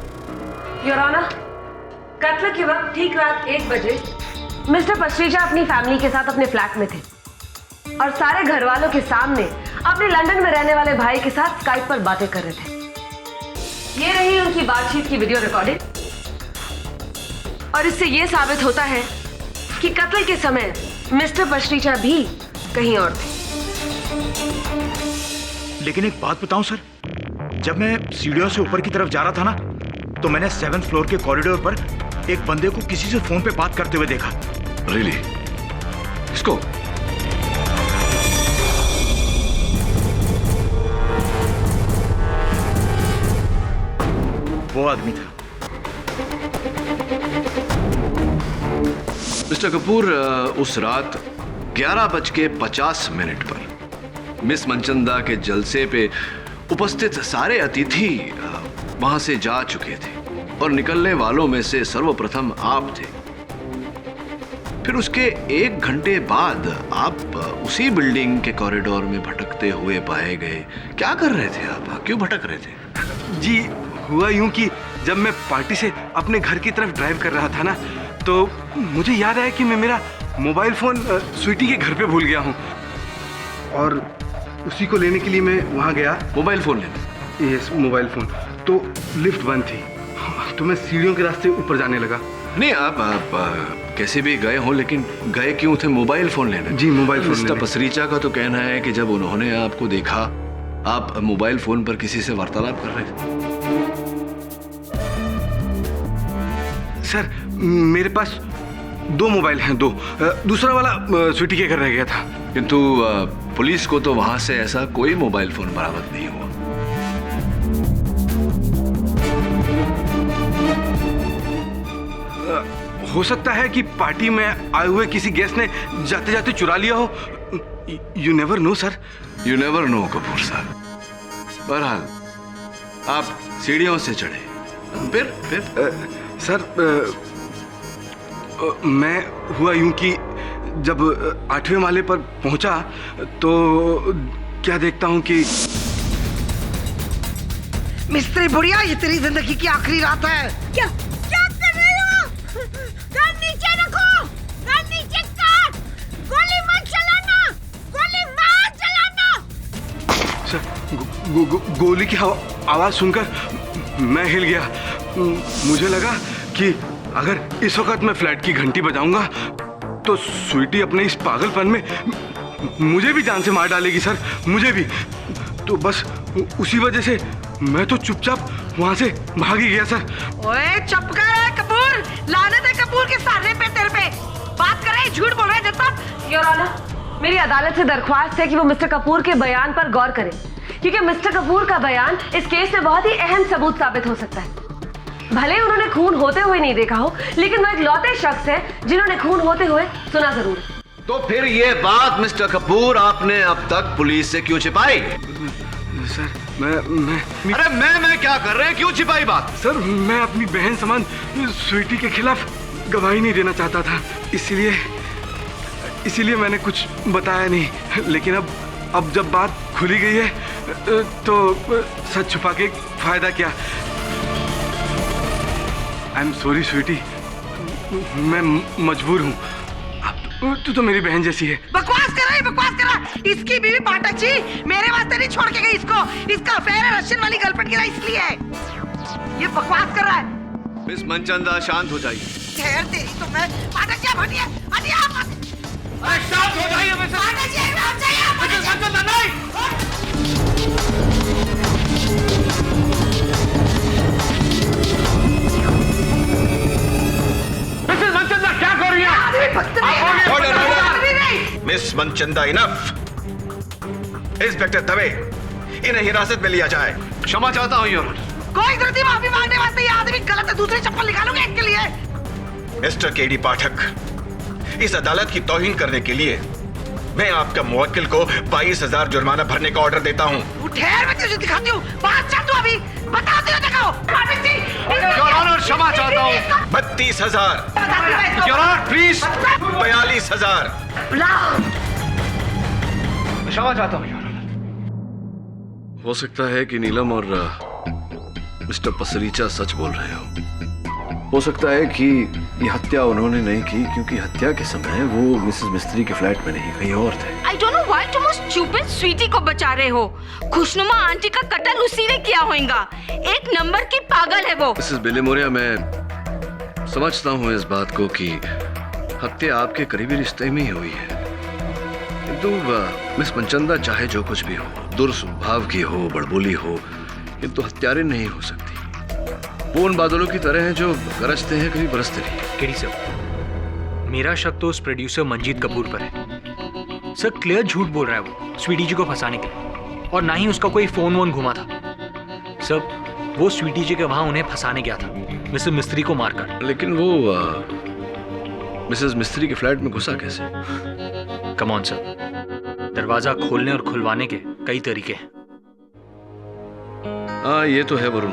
योर ऑनर, कत्ल के वक्त ठीक रात 1 बजे मिस्टर पसरीचा अपनी फैमिली के साथ अपने फ्लैट में थे और सारे घर वालों के सामने अपने लंदन में रहने वाले भाई के साथ स्काइप पर बातें कर रहे थे। ये रही उनकी बातचीत की वीडियो रिकॉर्डिंग, और इससे यह साबित होता है कि कत्ल के समय मिस्टर पसरीचा भी कहीं और थे। लेकिन एक बात बताऊं सर, जब मैं सीढ़ियों से ऊपर की तरफ जा रहा था ना, तो मैंने 7th फ्लोर के कॉरिडोर पर एक बंदे को किसी से फोन पे बात करते हुए देखा। रियली? इसको? वो आदमी था। मिस्टर कपूर, उस रात 11:50 पर मिस मनचंदा के जलसे पे उपस्थित सारे अतिथि वहां से जा चुके थे और निकलने वालों में से सर्वप्रथम आप थे। फिर उसके 1 घंटे बाद आप उसी बिल्डिंग के कॉरिडोर में भटकते हुए पाए गए। क्या कर रहे थे आप? क्यों भटक रहे थे? जी, हुआ यूं कि जब मैं पार्टी से अपने घर की तरफ ड्राइव कर रहा था ना, तो मुझे याद आया कि मैं मेरा मोबाइल फोन स्वीटी के घर पे भूल गया हूँ, और उसी को लेने के लिए मैं वहाँ गया। मोबाइल फोन लेने? Yes, mobile phone. तो लिफ्ट बंद थी, तो मैं सीढ़ियों के रास्ते ऊपर जाने लगा। नहीं, आप कैसे भी गए हो, लेकिन गए क्यों थे? मोबाइल फोन लेने। जी, मोबाइल फोन मिस्टर पसरीचा का तो कहना है कि जब उन्होंने आपको देखा, आप मोबाइल फोन पर किसी से वार्तालाप कर रहे थे। सर, मेरे पास 2 मोबाइल हैं, 2। दूसरा वाला स्वीटी के घर रह गया था। किंतु पुलिस को तो वहां से ऐसा कोई मोबाइल फोन बरामद नहीं हुआ। हो सकता है कि पार्टी में आए हुए किसी गेस्ट ने जाते जाते चुरा लिया हो। You never know sir. You never know Kapoor साहब। बहरहाल आप सीढ़ियों से चढ़े, फिर सर, मैं हुआ यूं कि जब 8वें माले पर पहुंचा तो क्या देखता हूं कि मिस्त्री बुढ़िया, ये तेरी जिंदगी की आखिरी रात है। क्या कर रहे हो? गन नीचे रखो, गन नीचे कर, गोली मत चलाना, गोली मत चलाना। सर, गोली की आवाज सुनकर मैं हिल गया। मुझे लगा कि अगर इस वक्त मैं फ्लैट की घंटी बजाऊंगा तो स्वीटी अपने इस पागलपन में मुझे भी जान से मार डालेगी सर, मुझे भी। तो बस उसी वजह से मैं तो चुपचाप वहां से भाग ही गया सर। ओए चुप कर कपूर, लानत है कपूर के सारे पे तेरे पे। बात कर रहे, झूठ बोल रहे हैं जब। योर ऑनर, मेरी अदालत से दरख्वास्त है कि वो मिस्टर कपूर के बयान पर गौर करें, क्योंकि मिस्टर कपूर का बयान इस केस में बहुत ही अहम सबूत साबित हो सकता है। भले ही उन्होंने खून होते हुए नहीं देखा हो, लेकिन वो एक लौते शख्स है जिन्होंने खून होते हुए सुना जरूर। तो फिर ये बात मिस्टर कपूर आपने अब तक पुलिस से क्यों छिपाई? सर, मैं अरे मैं क्या कर रहे हैं? क्यों छिपाई बात? सर, मैं अपनी बहन समान स्वीटी के खिलाफ गवाही नहीं देना चाहता था, इसीलिए मैंने कुछ बताया नहीं। लेकिन अब जब बात खुली गई है तो सच छुपा के फायदा क्या? आई एम सॉरी स्वीटी, मैं मजबूर हूँ। तू तो मेरी बहन जैसी है। बकवास कर रहा है, बकवास कर रहा है। इसकी बीवी पाठक जी मेरे वास्ते नहीं छोड़ के गई इसको। इसका अफेयर है रशियन वाली गर्लफ्रेंड के, इसलिए ये बकवास कर रहा है। मिस मनचंदा, शांत हो जाइए। खैर तेरी तो मैं। पाठक जी हटिए, हटिए आप। अरे शांत हो जाइए मिसेस। पाठक जी हट जाइए आप। मिसेस मनचंदा, नहीं। मिसेस मनचंदा क्या कर रही है? Miss Manchanda, enough. Inspector Dave, इन्हें हिरासत में लिया जाए। क्षमा चाहता हूँ योर। कोई जरूरत माफी मांगने वास्ते ये आदमी गलत है, दूसरी चप्पल निकालूंगा इसके लिए। मिस्टर केडी पाठक, इस अदालत की तौहीन करने के लिए मैं आपका मुवक्किल को 22,000 जुर्माना भरने का ऑर्डर देता हूँ। ठहर, मैं तुझे दिखाती हूँ। बात चल तू अभी बता दे, दिखाओ। योर ऑनर, क्षमा चाहता हूँ। 32,000। Your honour please. 42,000। क्षमा चाहता हूँ। हो सकता है कि नीलम और मिस्टर पसरीचा सच बोल रहे हो सकता है कि ये हत्या उन्होंने नहीं की, क्योंकि हत्या के समय वो मिसेस मिस्त्री के फ्लैट में नहीं, कहीं और थे। I don't know why तुम उस stupid स्वीटी को बचा रहे हो। खुशनुमा आंटी का कत्ल उसी ने किया होगा। एक नंबर की पागल है वो। मिसेस बिलेमोरिया, मैं समझता हूँ इस बात को कि हत्या आपके करीबी रिश्ते में ही हुई है, किंतु मिस मनचंदा चाहे जो कुछ भी हो, दुर्स्वभाव की हो, बड़बोली हो, किंतु हत्यारे नहीं हो सकती। वो उन बादलों की तरह हैं जो गरजते हैं कभी बरसते नहीं। केडी सर, मेरा शक तो उस प्रोड्यूसर मंजीत कपूर पर है। सर क्लियर झूठ बोल रहा है वो स्वीटी जी को फंसाने के लिए, और ना ही उसका कोई फोन वोन घुमा था। सर वो स्वीटी जी के वहां उन्हें फंसाने गया था, मिसेस मिस्त्री को मारकर। लेकिन वो मिसेस मिस्त्री के फ्लैट में घुसा कैसे? कम ऑन सर, दरवाजा खोलने और खुलवाने के कई तरीके हैं। हाँ, ये तो है वरुण,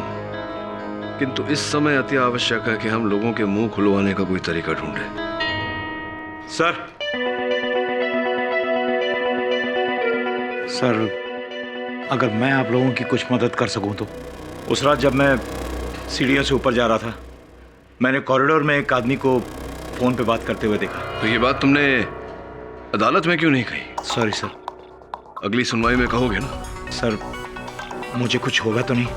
किंतु इस समय अति आवश्यक है कि हम लोगों के मुंह खुलवाने का कोई तरीका ढूंढें। सर अगर मैं आप लोगों की कुछ मदद कर सकूं तो। उस रात जब मैं सीढ़ियों से ऊपर जा रहा था, मैंने कॉरिडोर में एक आदमी को फोन पे बात करते हुए देखा। तो ये बात तुमने अदालत में क्यों नहीं कही? Sorry sir. अगली सुनवाई में कहोगे ना? सर मुझे कुछ होगा तो नहीं?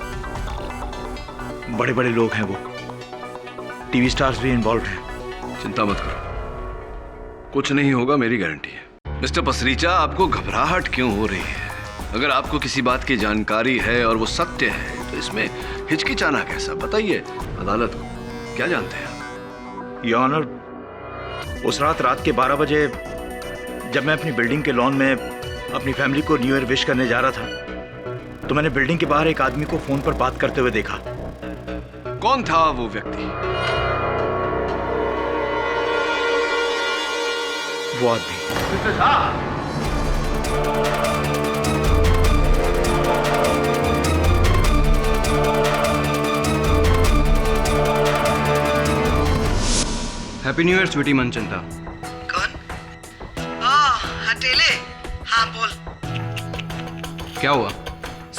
बड़े बड़े लोग हैं वो, टीवी स्टार्स भी इन्वॉल्व हैं। चिंता मत करो, कुछ नहीं होगा, मेरी गारंटी है। मिस्टर पसरीचा, आपको घबराहट क्यों हो रही है? अगर आपको किसी बात की जानकारी है और वो सत्य है तो इसमें हिचकिचाना कैसा? बताइए अदालत को, क्या जानते हैं? योर ऑनर, उस रात के 12 बजे जब मैं अपनी बिल्डिंग के लॉन में अपनी फैमिली को न्यू ईयर विश करने जा रहा था तो मैंने बिल्डिंग के बाहर एक आदमी को फोन पर बात करते हुए देखा। कौन था वो व्यक्ति? वो आदमी happy new year Sweety Manchanda. हटेले, हाँ बोल। क्या हुआ?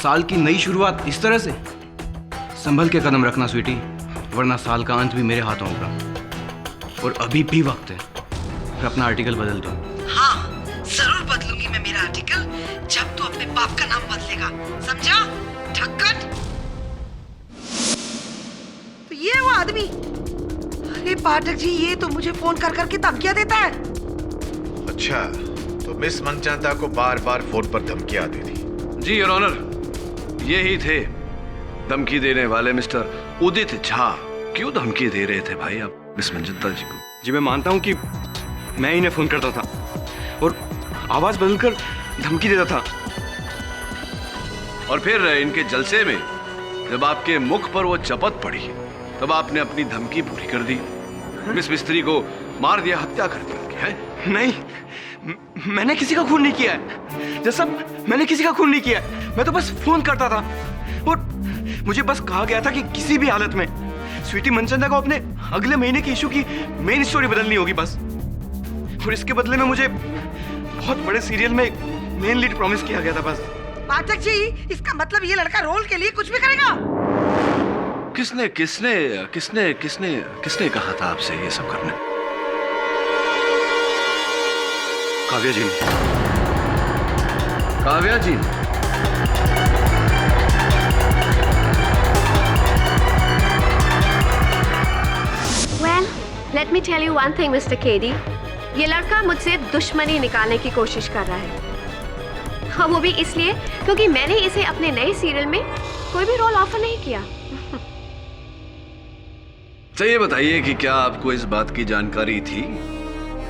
साल की नई शुरुआत इस तरह से? संभल के कदम रखना स्वीटी, वरना साल का अंत भी मेरे हाथों होगा। और अभी भी वक्त है कि अपना आर्टिकल बदल दो। हाँ, जरूर बदलूंगी मैं मेरा आर्टिकल जब तू अपने बाप का नाम बदलेगा, समझा? ठक्कट। तो ये वो आदमी, अरे पाठक जी, ये तो मुझे फोन कर करके धमकियां देता है। अच्छा, तो मिस मनचंदा को बार बार फोन पर धमकियां आती थी? जी योर ऑनर, ये ही थे धमकी देने वाले मिस्टर उदित झा। क्यों धमकी दे रहे थे भाई आप मिस मनचंदा जी को? जी मैं मानता हूँ कि मैं इन्हें फोन करता था और आवाज बदलकर धमकी देता था। और फिर इनके जलसे में जब आपके मुख पर वो चपत पड़ी तब आपने अपनी धमकी पूरी कर दी, मिस मिस्त्री को मार दिया, हत्या कर दी उनकी, है? नहीं, मैंने किसी का खून नहीं किया है। जैसा मैंने किसी का खून नहीं किया है, मैं तो बस फोन करता था और मुझे बस कहा गया था कि किसी भी हालत में स्वीटी मनचंदा को अपने अगले महीने के इशू की मेन स्टोरी बदलनी होगी बस। और इसके बदले में मुझे बहुत बड़े सीरियल में मेन लीड प्रॉमिस किया गया था बस। पाठक जी, इसका मतलब ये लड़का रोल के लिए कुछ भी करेगा? किसने किसने किसने किसने किसने कहा था आपसे ये सब करने? काव्या जी ने। काव्या जी ने। Well, let me tell you one thing, Mr. KD. ये लड़का मुझसे दुश्मनी निकालने की कोशिश कर रहा है। हाँ, वो भी इसलिए क्योंकि मैंने इसे अपने नए सीरियल में कोई भी रोल ऑफर नहीं किया। तो ये बताइए कि क्या आपको इस बात की जानकारी थी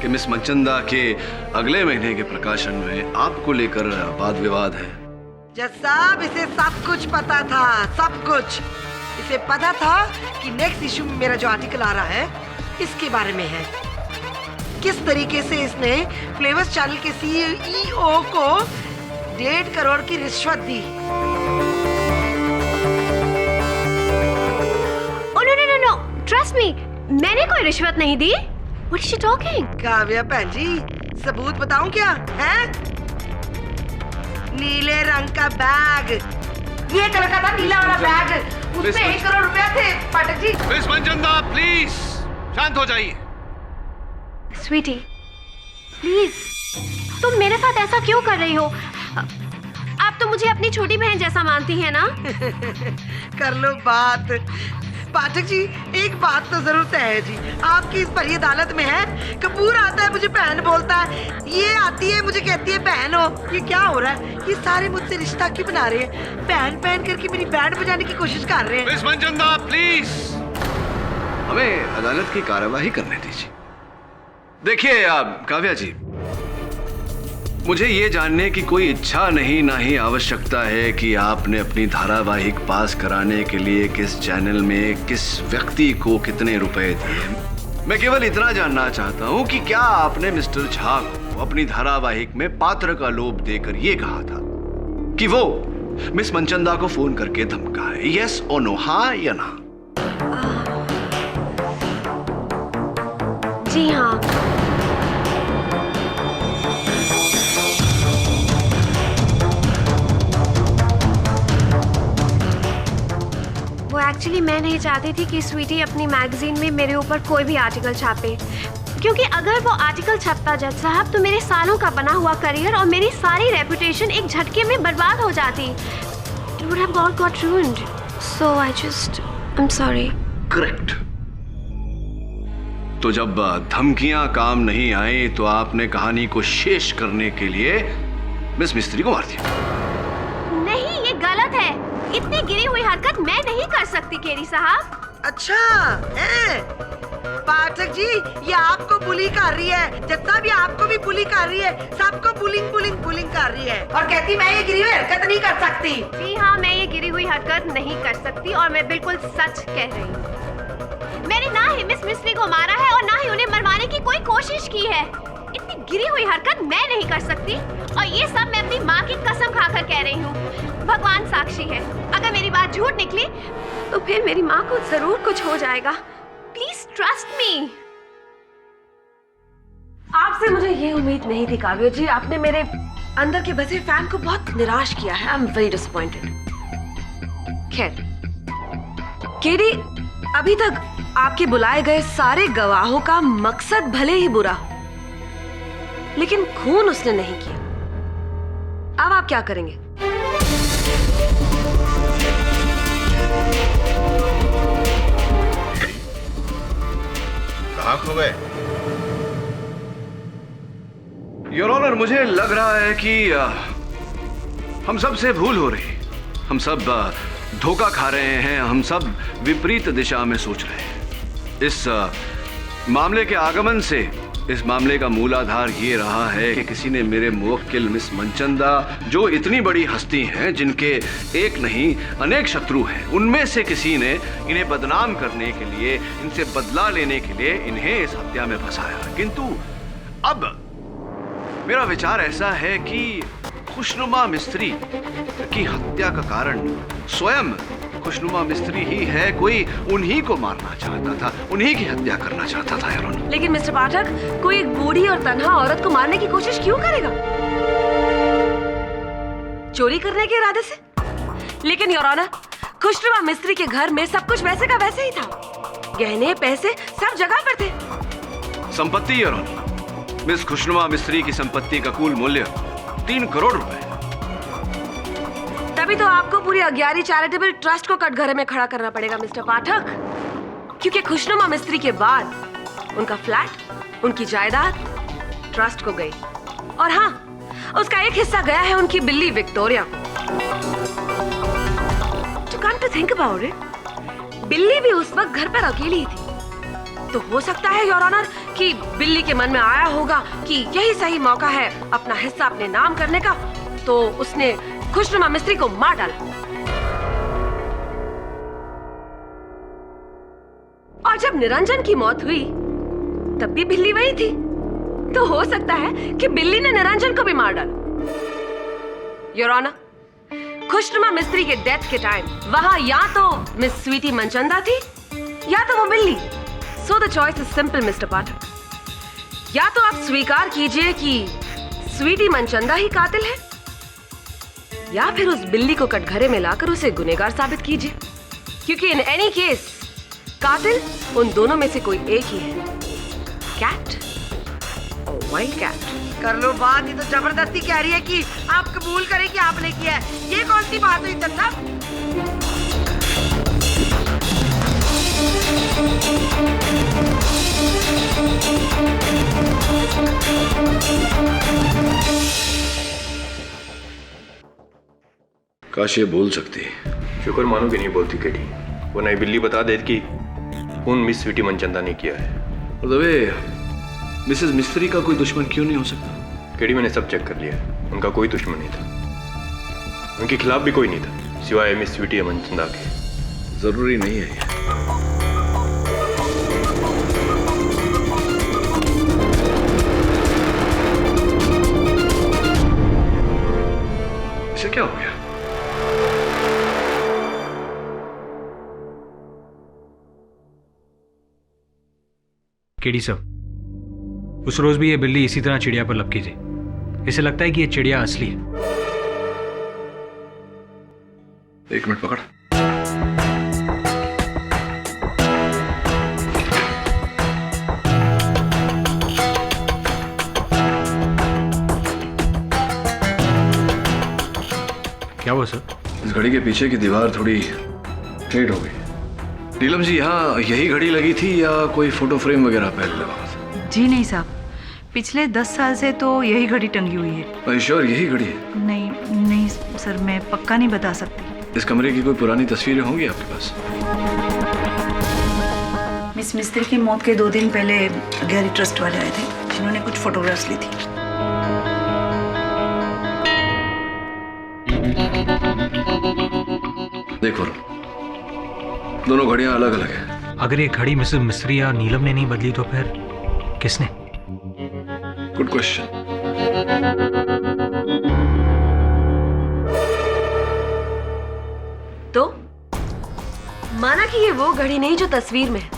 कि मिस मनचंदा के अगले महीने के प्रकाशन में आपको लेकर वाद विवाद है? जज साहब, इसे सब कुछ पता था, सब कुछ। इसे पता था कि नेक्स्ट इशू में मेरा जो आर्टिकल आ रहा है इसके बारे में है। किस तरीके से इसने फ्लेवर्स चैनल के सीईओ को 1.5 करोड़ की रिश्वत दी। Oh no no no no! Trust me, मैंने कोई रिश्वत नहीं दी। What is she talking? Kavya बहन जी, सबूत बताऊं क्या? है? नीले रंग का बैग, ये कलर का था नीला वाला बैग, उसमें 1 करोड़ रुपया थे। पाठक जी, मिस मनचंदा प्लीज शांत हो जाइए। स्वीटी, प्लीज, तुम मेरे साथ ऐसा क्यों कर रही हो? आप तो मुझे अपनी छोटी बहन जैसा मानती हैं ना? कर लो बात। पाठक जी, एक बात तो जरूर तय है जी, आपकी इस बड़ी अदालत में है। कपूर आता है मुझे बहन बोलता है, ये आती है मुझे कहती है बहन हो। ये क्या हो रहा है? ये सारे मुझसे रिश्ता क्यों बना रहे हैं? बहन बहन करके मेरी बैंड बजाने की कोशिश कर रहे हैं। मिस मनचंदा प्लीज, हमें अदालत की कार्यवाही करने दीजिए। देखिए आप काव्या जी, मुझे ये जानने की कोई इच्छा नहीं, ना ही आवश्यकता है कि आपने अपनी धारावाहिक पास कराने के लिए किस चैनल में किस व्यक्ति को कितने रुपए दिए। मैं केवल इतना जानना चाहता हूं कि क्या आपने मिस्टर झा को अपनी धारावाहिक में पात्र का लोभ देकर यह कहा था कि वो मिस मनचंदा को फोन करके धमकाए? यस और नो, हाँ या ना? जी हाँ। वो एक्चुअली मैं नहीं चाहती थी कि स्वीटी अपनी मैगजीन में मेरे ऊपर कोई भी आर्टिकल छापे, क्योंकि अगर वो आर्टिकल छपता जज साहब तो मेरे सालों का बना हुआ करियर और मेरी सारी रेपुटेशन एक झटके में बर्बाद हो जाती। It would have all got ruined. So I I'm sorry. Correct. तो जब धमकियां काम नहीं आई तो आपने कहानी को शेष करने के लिए मिस मिस्त्री को मार दिया। नहीं, ये गलत है। इतनी गिरी हुई हरकत मैं नहीं कर सकती केरी साहब। अच्छा है पाठक जी, ये आपको बुली कर रही है, जितना भी आपको भी बुली कर रही है, सबको बुलिंग बुलिंग बुलिंग कर रही है और कहती मैं ये गिरी हुई हरकत नहीं कर सकती। जी हाँ, मैं ये गिरी हुई हरकत नहीं कर सकती और मैं बिल्कुल सच कह रही हूँ। मैंने ना ही मिस मिस्त्री को मारा है और ना ही उन्हें मरवाने की कोई कोशिश की है। इतनी गिरी हुई हरकत मैं नहीं कर सकती और ये सब मैं अपनी माँ की कसम खाकर कह रही हूँ। भगवान साक्षी है, अगर मेरी बात झूठ निकली तो फिर मेरी माँ को जरूर कुछ हो जाएगा। Please trust me. आपसे मुझे ये उम्मीद नहीं थी काव्य जी, आपने मेरे अंदर के बसे फैन को बहुत निराश किया है। I am very disappointed. खैर केरी, अभी तक आपके बुलाए गए सारे गवाहों का मकसद भले ही बुरा हो, लेकिन खून उसने नहीं किया। अब आप क्या करेंगे? कहाँ खो गए? योर ऑनर, मुझे लग रहा है कि हम सब से भूल हो रही, हम सब धोखा खा रहे हैं, हम सब विपरीत दिशा में सोच रहे हैं। इस मामले के आगमन से इस मामले का मूलाधार ये रहा है कि किसी ने मेरे मुवक्किल मिस मनचंदा, जो इतनी बड़ी हस्ती हैं, जिनके एक नहीं अनेक शत्रु हैं, उनमें से किसी ने इन्हें बदनाम करने के लिए, इनसे बदला लेने के लिए इन्हें इस हत्या में फंसाया। किंतु अब मेरा विचार ऐसा है कि खुशनुमा मिस्त्री की हत्या का कारण स्वयं खुशनुमा मिस्त्री ही है। कोई उन्हीं को मारना चाहता था, उन्हीं की हत्या करना चाहता था। यार, लेकिन मिस्टर पाठक, कोई एक बूढ़ी और तन्हा औरत को मारने की कोशिश क्यों करेगा? चोरी करने के इरादे से? लेकिन योर ऑनर, खुशनुमा मिस्त्री के घर में सब कुछ वैसे का वैसे ही था। गहने पैसे सब जगह पर थे। संपत्ति योर ऑनर, मिस खुशनुमा मिस्त्री की संपत्ति का कुल मूल्य 3 करोड़ रुपए। तभी तो आपको पूरी अग्यारी चैरिटेबल ट्रस्ट को कटघरे में खड़ा करना पड़ेगा मिस्टर पाठक, क्योंकि खुशनुमा मिस्त्री के बाद उनका फ्लैट, उनकी जायदाद ट्रस्ट को गई और हाँ, उसका एक हिस्सा गया है उनकी बिल्ली विक्टोरिया को। To come to think about it, बिल्ली भी उस वक्त घर पर अकेली थी। तो हो सकता है योर ऑनर कि बिल्ली के मन में आया होगा कि यही सही मौका है अपना हिस्सा अपने नाम करने का, तो उसने खुशनुमा मिस्त्री को मार डाला। और जब निरंजन की मौत हुई तब भी बिल्ली वही थी, तो हो सकता है कि बिल्ली ने निरंजन को भी मार डाला। योर ऑनर, खुशनुमा मिस्त्री के डेथ के टाइम वहां या तो मिस स्वीटी मनचंदा थी या तो वो बिल्ली। So the choice is simple mister Pathak. या तो आप स्वीकार कीजिए कि स्वीटी मनचंदा ही कातिल है, या फिर उस बिल्ली को कटघरे में लाकर उसे गुनहगार साबित कीजिए, क्योंकि इन एनी केस कातिल उन दोनों में से कोई एक ही है, कैट और वाइल्ड कैट। कर लो बात, ये तो जबरदस्ती कह रही है कि आप कबूल करें कि आपने किया है। ये कौन सी बात हुई चंदा? काश ये बोल सकती। शुक्र मानो कि नहीं बोलती केटी, वो नई बिल्ली बता देती कि खून मिस स्वीटी मनचंदा ने किया है। और दबे मिसेस मिस्त्री का कोई दुश्मन क्यों नहीं हो सकता? केटी, मैंने सब चेक कर लिया, उनका कोई दुश्मन नहीं था, उनके खिलाफ भी कोई नहीं था सिवाय मिस स्वीटी मनचंदा के। जरूरी नहीं है ये। इसे क्या हो गया? केडी साहब, उस रोज भी ये बिल्ली इसी तरह चिड़िया पर लपकी थी। इसे लगता है कि ये चिड़िया असली है। एक मिनट पकड़। क्या हुआ सर? इस घड़ी के पीछे की दीवार थोड़ी फेड हो गई। नीलम जी, यहाँ यही घड़ी लगी थी या कोई फोटो फ्रेम वगैरह पहले लगा था? जी नहीं साहब, पिछले 10 साल से तो यही घड़ी टंगी हुई है। श्योर यही घड़ी है? नहीं नहीं सर, मैं पक्का नहीं बता सकती। इस कमरे की कोई पुरानी तस्वीरें होंगी आपके पास? मिस मिस्त्री की मौत के 2 दिन पहले गैलरी ट्रस्ट वाले आए थे, जिन्होंने कुछ फोटोग्राफ्स ली थी। देखो, दोनों घड़ियां अलग अलग हैं। अगर ये घड़ी मिसेस मिस्त्री या नीलम ने नहीं बदली तो फिर किसने? Good question. तो माना कि ये वो घड़ी नहीं जो तस्वीर में है,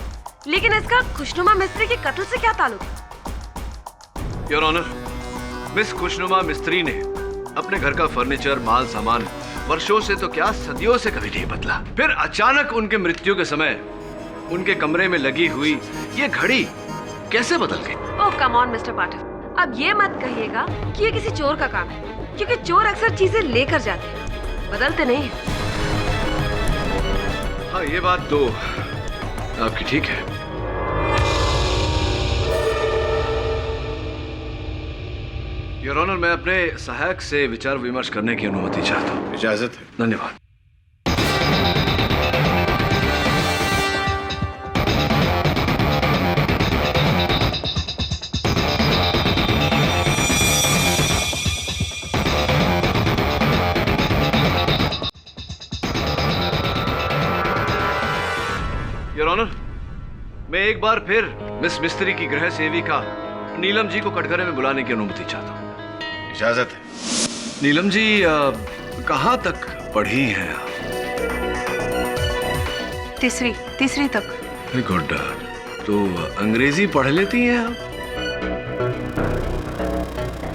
लेकिन इसका खुशनुमा मिस्त्री के कत्ल से क्या ताल्लुक है? योर ऑनर, मिस खुशनुमा मिस्त्री ने अपने घर का फर्नीचर, माल सामान वर्षों से तो क्या सदियों से कभी नहीं बदला। फिर अचानक उनके मृत्यु के समय उनके कमरे में लगी हुई ये घड़ी कैसे बदल गई? ओह कम ऑन मिस्टर पाठक, अब ये मत कहिएगा कि ये किसी चोर का काम है, क्योंकि चोर अक्सर चीजें लेकर जाते हैं, बदलते नहीं हैं। हाँ, ये बात तो आपकी ठीक है। योर ऑनर, मैं अपने सहायक से विचार विमर्श करने की अनुमति चाहता हूँ। इजाजत है। धन्यवाद। योर ऑनर, मैं एक बार फिर मिस मिस्त्री की गृह सेविका नीलम जी को कटघरे में बुलाने की अनुमति चाहता हूँ। इजाजत है। नीलम जी, कहाँ तक पढ़ी हैं आप? तीसरी तक। गुड। तो अंग्रेजी पढ़ लेती हैं आप?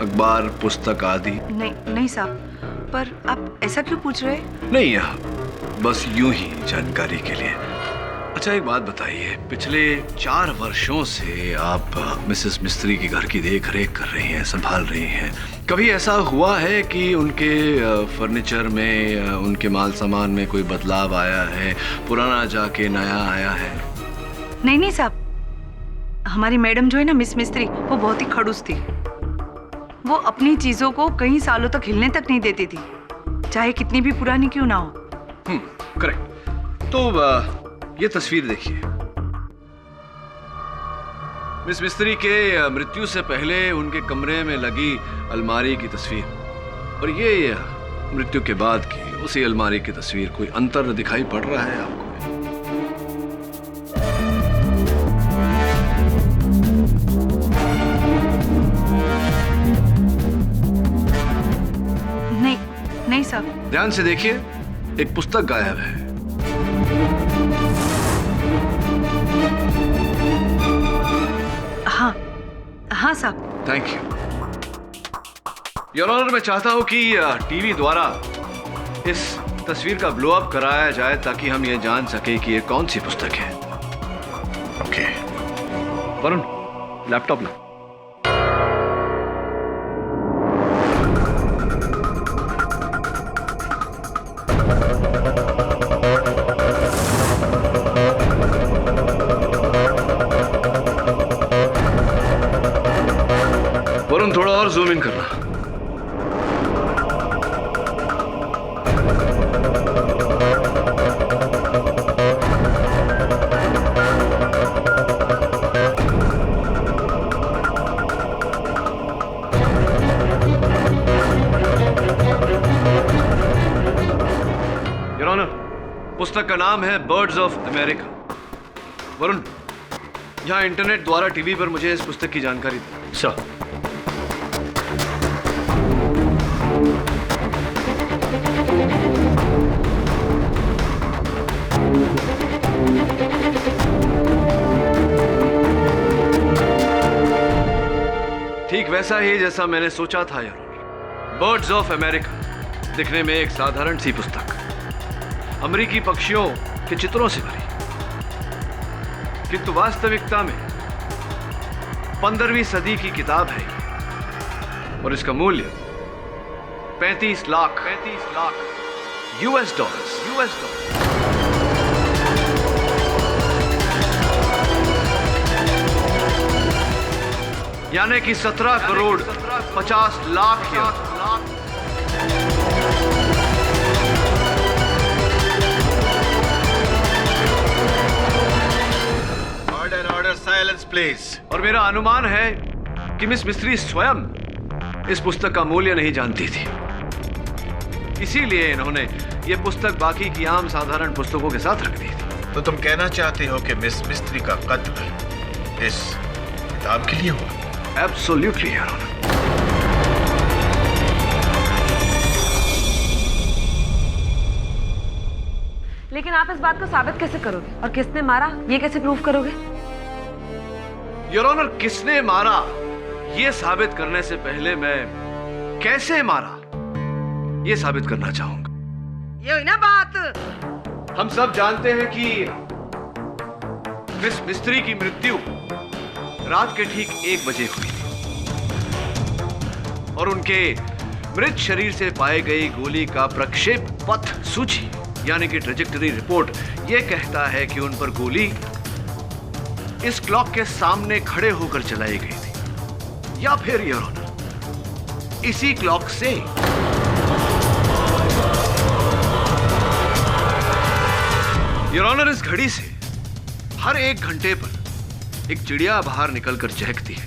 अखबार, पुस्तक आदि? नहीं साहब, पर आप ऐसा क्यों पूछ रहे हैं? नहीं, बस यूं ही जानकारी के लिए। अच्छा, एक बात बताइए, पिछले 4 वर्षों से आप मिसेस मिस्त्री के घर की देख रेख कर रही हैं, संभाल रही हैं। कभी ऐसा हुआ है कि उनके फर्नीचर में, उनके माल सामान में कोई बदलाव आया है, पुराना जाके नया आया है? नहीं साहब, हमारी मैडम जो है ना मिस मिस्त्री, वो बहुत ही खड़ूस थी। वो अपनी चीजों को कई सालों तक हिलने तक नहीं देती थी, चाहे कितनी भी पुरानी क्यों ना हो। करेक्ट। तो ये तस्वीर देखिए। मिस मिस्त्री के मृत्यु से पहले उनके कमरे में लगी अलमारी की तस्वीर, और ये मृत्यु के बाद की उसी अलमारी की तस्वीर। कोई अंतर दिखाई पड़ रहा है आपको? नहीं साहब। ध्यान से देखिए, एक पुस्तक गायब है। हाँ साहब। Thank you your honour. मैं चाहता हूं कि टीवी द्वारा इस तस्वीर का ब्लो अप कराया जाए ताकि हम ये जान सके कि ये कौन सी पुस्तक है। ओके वरुण, लैपटॉप ला। वरुण, थोड़ा और जूम इन करना। योर ऑनर, पुस्तक का नाम है बर्ड्स ऑफ अमेरिका। वरुण, यहां इंटरनेट द्वारा टीवी पर मुझे इस पुस्तक की जानकारी दे। सर। ठीक वैसा ही जैसा मैंने सोचा था यार। बर्ड्स ऑफ अमेरिका दिखने में एक साधारण सी पुस्तक, अमेरिकी पक्षियों के चित्रों से भरी, किंतु वास्तविकता में 15वीं सदी की किताब है और इसका मूल्य 35 लाख US डॉलर्स। यानी कि 17 crore 50 lakh order order silence please. और मेरा अनुमान है कि मिस मिस्त्री स्वयं इस पुस्तक का मूल्य नहीं जानती थी, इसीलिए इन्होंने ये पुस्तक बाकी की आम साधारण पुस्तकों के साथ रख दी थी। तो तुम कहना चाहते हो कि मिस मिस्त्री का कत्ल इस किताब के लिए हुआ? Absolutely your honour. लेकिन आप इस बात को साबित कैसे करोगे, और किसने मारा ये कैसे प्रूव करोगे? योर ऑनर, किसने मारा ये साबित करने से पहले मैं कैसे मारा ये साबित करना चाहूंगा। ये हुई ना बात। हम सब जानते हैं कि मिस मिस्त्री की मृत्यु रात के ठीक 1 बजे हुई थी और उनके मृत शरीर से पाए गई गोली का प्रक्षेप पथ सूची यानी कि ट्रेजेक्टरी रिपोर्ट यह कहता है कि उन पर गोली इस क्लॉक के सामने खड़े होकर चलाई गई थी, या फिर योर ऑनर इसी क्लॉक से योर ऑनर इस घड़ी से हर 1 घंटे पर एक चिड़िया बाहर निकलकर चहकती है,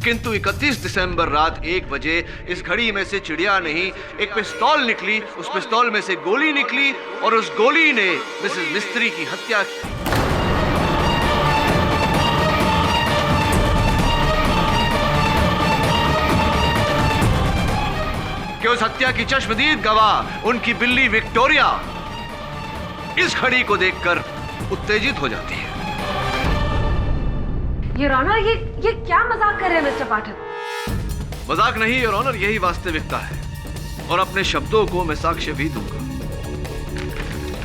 किंतु 31 दिसंबर रात 1 बजे इस घड़ी में से चिड़िया नहीं, एक पिस्तौल निकली, उस पिस्तौल में से गोली निकली और उस गोली ने मिसेस मिस्त्री की हत्या की। कि उस हत्या की चश्मदीद गवाह उनकी बिल्ली विक्टोरिया इस घड़ी को देखकर उत्तेजित हो जाती है। योर ऑनर, ये क्या मजाक कर रहे हैं मिस्टर पाठक? मजाक नहीं योर ऑनर, यही वास्तविकता है और अपने शब्दों को मैं साक्ष्य भी दूंगा।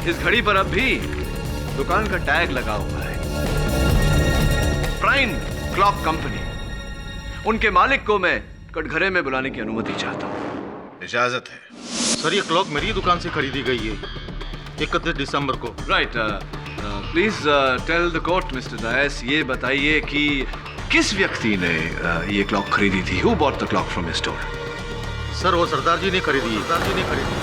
इस घड़ी पर अब भी दुकान का टैग लगा हुआ है, प्राइम क्लॉक कंपनी। उनके मालिक को मैं कटघरे में बुलाने की अनुमति चाहता हूँ। इजाजत है। सर, ये क्लॉक मेरी दुकान से खरीदी गई है 31 दिसंबर को। Right. Please tell the court mister Dias, ये बताइए कि किस व्यक्ति ने ये क्लॉक खरीदी थी? Who bought the clock from your store? Sir, वो सरदार जी ने खरीदी। सरदार जी ने खरीदी।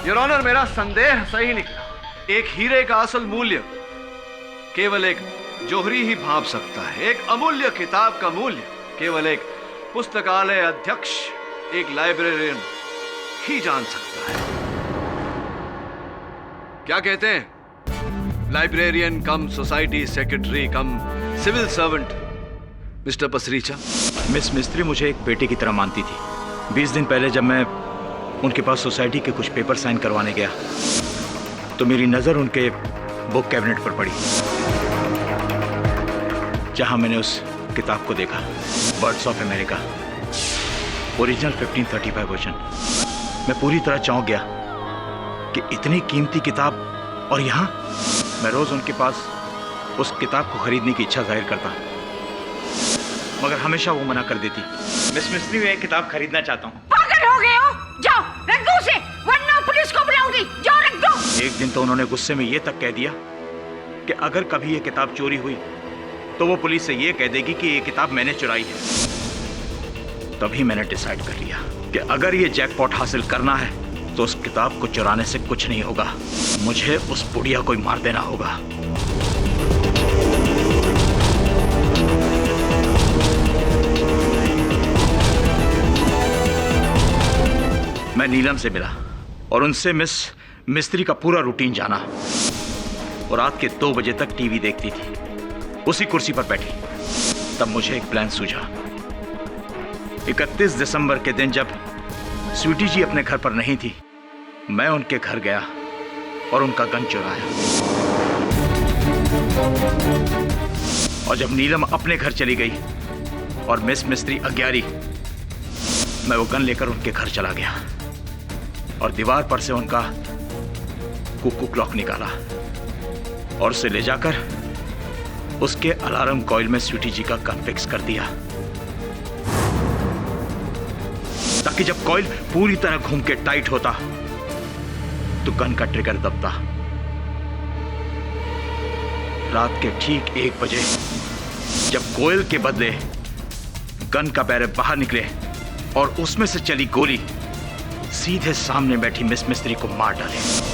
योर ऑनर, मेरा संदेह सही निकला। एक हीरे का असल मूल्य केवल एक जोहरी ही भांप सकता है, एक अमूल्य किताब का मूल्य केवल एक पुस्तकालय अध्यक्ष, एक लाइब्रेरियन ही जान सकता है। क्या कहते हैं? Librarian cum society secretary cum civil servant mister Pasricha. Miss Mistry मुझे एक बेटे की तरह मानती थी। 20 दिन पहले जब मैं उनके पास सोसाइटी के कुछ पेपर साइन करवाने गया तो मेरी नज़र उनके बुक कैबिनेट पर पड़ी, जहां मैंने उस किताब को देखा, birds of America, original 1535 version. मैं पूरी तरह चौंक गया कि इतनी कीमती किताब, और यहाँ मैं रोज उनके पास उस किताब को खरीदने की इच्छा जाहिर करता, मगर हमेशा वो मना कर देती। मिस मिस्त्री, मैं एक किताब खरीदना चाहता हूँ। पागल हो गए हो? जाओ रख दो उसे, वरना पुलिस को बुलाऊंगी। जाओ रख दो। एक दिन तो उन्होंने गुस्से में ये तक कह दिया कि अगर कभी ये किताब चोरी हुई तो वो पुलिस से ये कह देगी कि ये किताब मैंने चुराई है। तभी मैंने डिसाइड कर लिया कि अगर ये जैकपॉट हासिल करना है तो उस किताब को चुराने से कुछ नहीं होगा, मुझे उस बुढ़िया को मार देना होगा। मैं नीलम से मिला और उनसे मिस मिस्त्री का पूरा रूटीन जाना। और रात के 2 बजे तक टीवी देखती थी, उसी कुर्सी पर बैठी। तब मुझे एक प्लान सूझा। 31 दिसंबर के दिन जब स्वीटी जी अपने घर पर नहीं थी, मैं उनके घर गया और उनका गन चुराया। और जब नीलम अपने घर चली गई और मिस मिस्त्री अज्ञारी, मैं वो गन लेकर उनके घर चला गया और दीवार पर से उनका कुकू क्लॉक निकाला और उसे ले जाकर उसके अलार्म कॉइल में स्वीटी जी का गन फिक्स कर दिया ताकि जब कॉइल पूरी तरह घूम के टाइट होता तो गन का ट्रिगर दबता। रात के ठीक 1 बजे जब कोयल के बदले गन का बैरल बाहर निकले और उसमें से चली गोली सीधे सामने बैठी मिस मिस्त्री को मार डाले।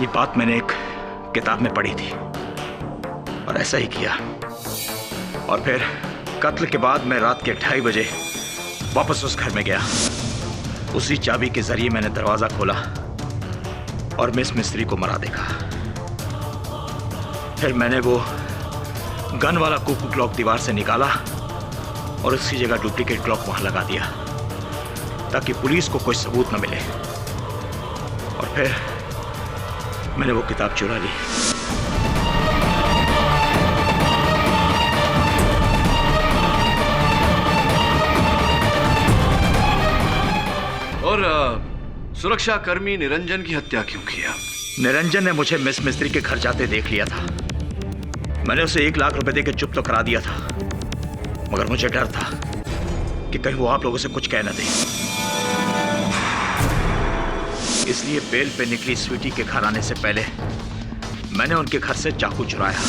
ये बात मैंने एक किताब में पढ़ी थी और ऐसा ही किया। और फिर कत्ल के बाद मैं रात के 2:30 बजे वापस उस घर में गया। उसी चाबी के जरिए मैंने दरवाजा खोला और मिस मिस्त्री को मरा देखा। फिर मैंने वो गन वाला कुकू क्लॉक दीवार से निकाला और उसकी जगह डुप्लीकेट क्लॉक वहां लगा दिया ताकि पुलिस को कोई सबूत न मिले। और फिर मैंने वो किताब चुरा ली। और सुरक्षा कर्मी निरंजन की हत्या क्यों किया? निरंजन ने मुझे मिस मिस्त्री के घर जाते देख लिया था। मैंने उसे 1 लाख रुपए देकर चुप तो करा दिया था, मगर मुझे डर था कि कहीं वो आप लोगों से कुछ कह न दे। इसलिए बेल पे निकली स्वीटी के घर आने से पहले मैंने उनके घर से चाकू चुराया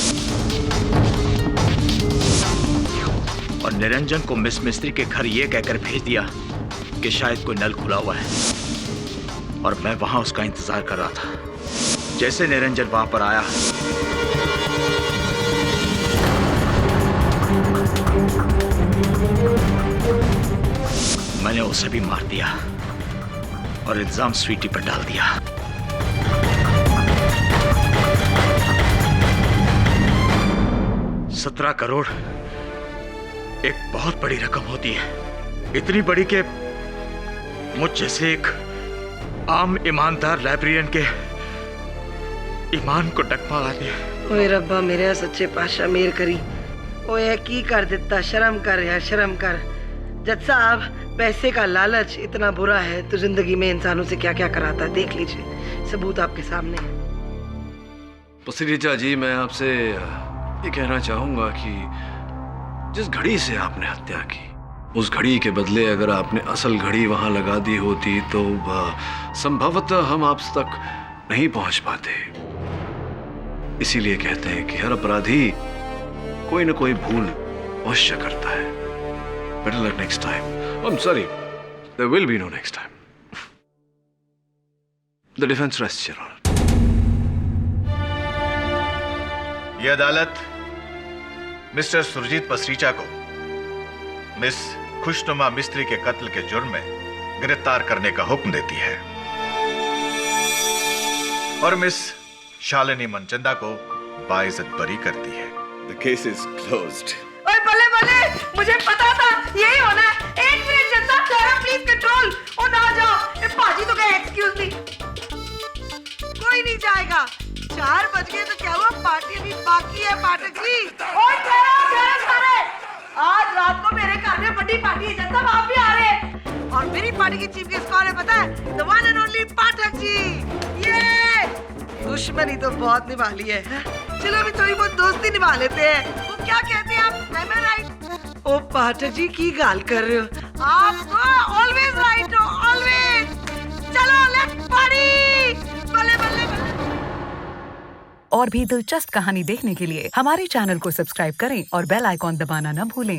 और निरंजन को मिस मिस्त्री के घर ये कहकर भेज दिया कि शायद कोई नल खुला हुआ है और मैं वहां उसका इंतजार कर रहा था। जैसे निरंजन वहां पर आया मैंने उसे भी मार दिया और इल्जाम स्वीटी पर डाल दिया। $17 करोड़ एक बहुत बड़ी रकम होती है, इतनी बड़ी कि मुझ जैसे एक आम ईमानदार लाइब्रेरियन के ईमान को डगमगा दिया। ओए रब्बा मेरे सच्चे पातशाह मेर करी। ओए की कर देता, शर्म कर यार, शर्म कर। जज साहब, पैसे का लालच इतना बुरा है तो जिंदगी में इंसानों से क्या क्या कराता है, देख लीजिए, सबूत आपके सामने है। पसरीचा जी, मैं आपसे ये कहना चाहूंगा कि जिस घड़ी से आपने हत्या की उस घड़ी के बदले अगर आपने असल घड़ी वहां लगा दी होती तो संभवतः हम आप तक नहीं पहुंच पाते। इसीलिए कहते हैं कि हर अपराधी कोई ना कोई भूल अवश्य करता है। Better luck next time. I'm sorry. There will be no next time. The defense rests, Your Honor. यह अदालत मिस्टर सुरजीत पसरीचा को मिस खुशनुमा मिस्त्री के कत्ल के जुर्म में गिरफ्तार करने का हुक्म देती है और मिस शालिनी मनचंदा को बाइज्जत बरी करती है। The case is closed. ओए बल्ले बल्ले, मुझे पता था यही होना है। 1 minute Janata, Clara please control. ओ ना जाओ, ए पाजी तो कहे एक्सक्यूज मी। कोई नहीं जाएगा। 4 बज गए तो क्या हुआ, पार्टी अभी बाकी है पाठक जी। ओए क्लेरा सारे, आज रात को मेरे घर में बड़ी पार्टी है, जनता आप भी आ रहे हैं। और मेरी पार्टी की चीफ गेस्ट कौन है पता है? The one and only Pathak ji. ये दुश्मनी तो बहुत निभा ली है, चलो अभी थोड़ी बहुत दोस्ती निभा लेते हैं। वो क्या कहते हैं आप, am I right? ओ पाठक जी की गाल कर रहे हो आप, तो ऑलवेज राइट हो, ऑलवेज। चलो लेट्स पार्टी, बल्ले बल्ले बल्ले। और भी दिलचस्प कहानी देखने के लिए हमारे चैनल को सब्सक्राइब करें और बेल आइकॉन दबाना न भूलें।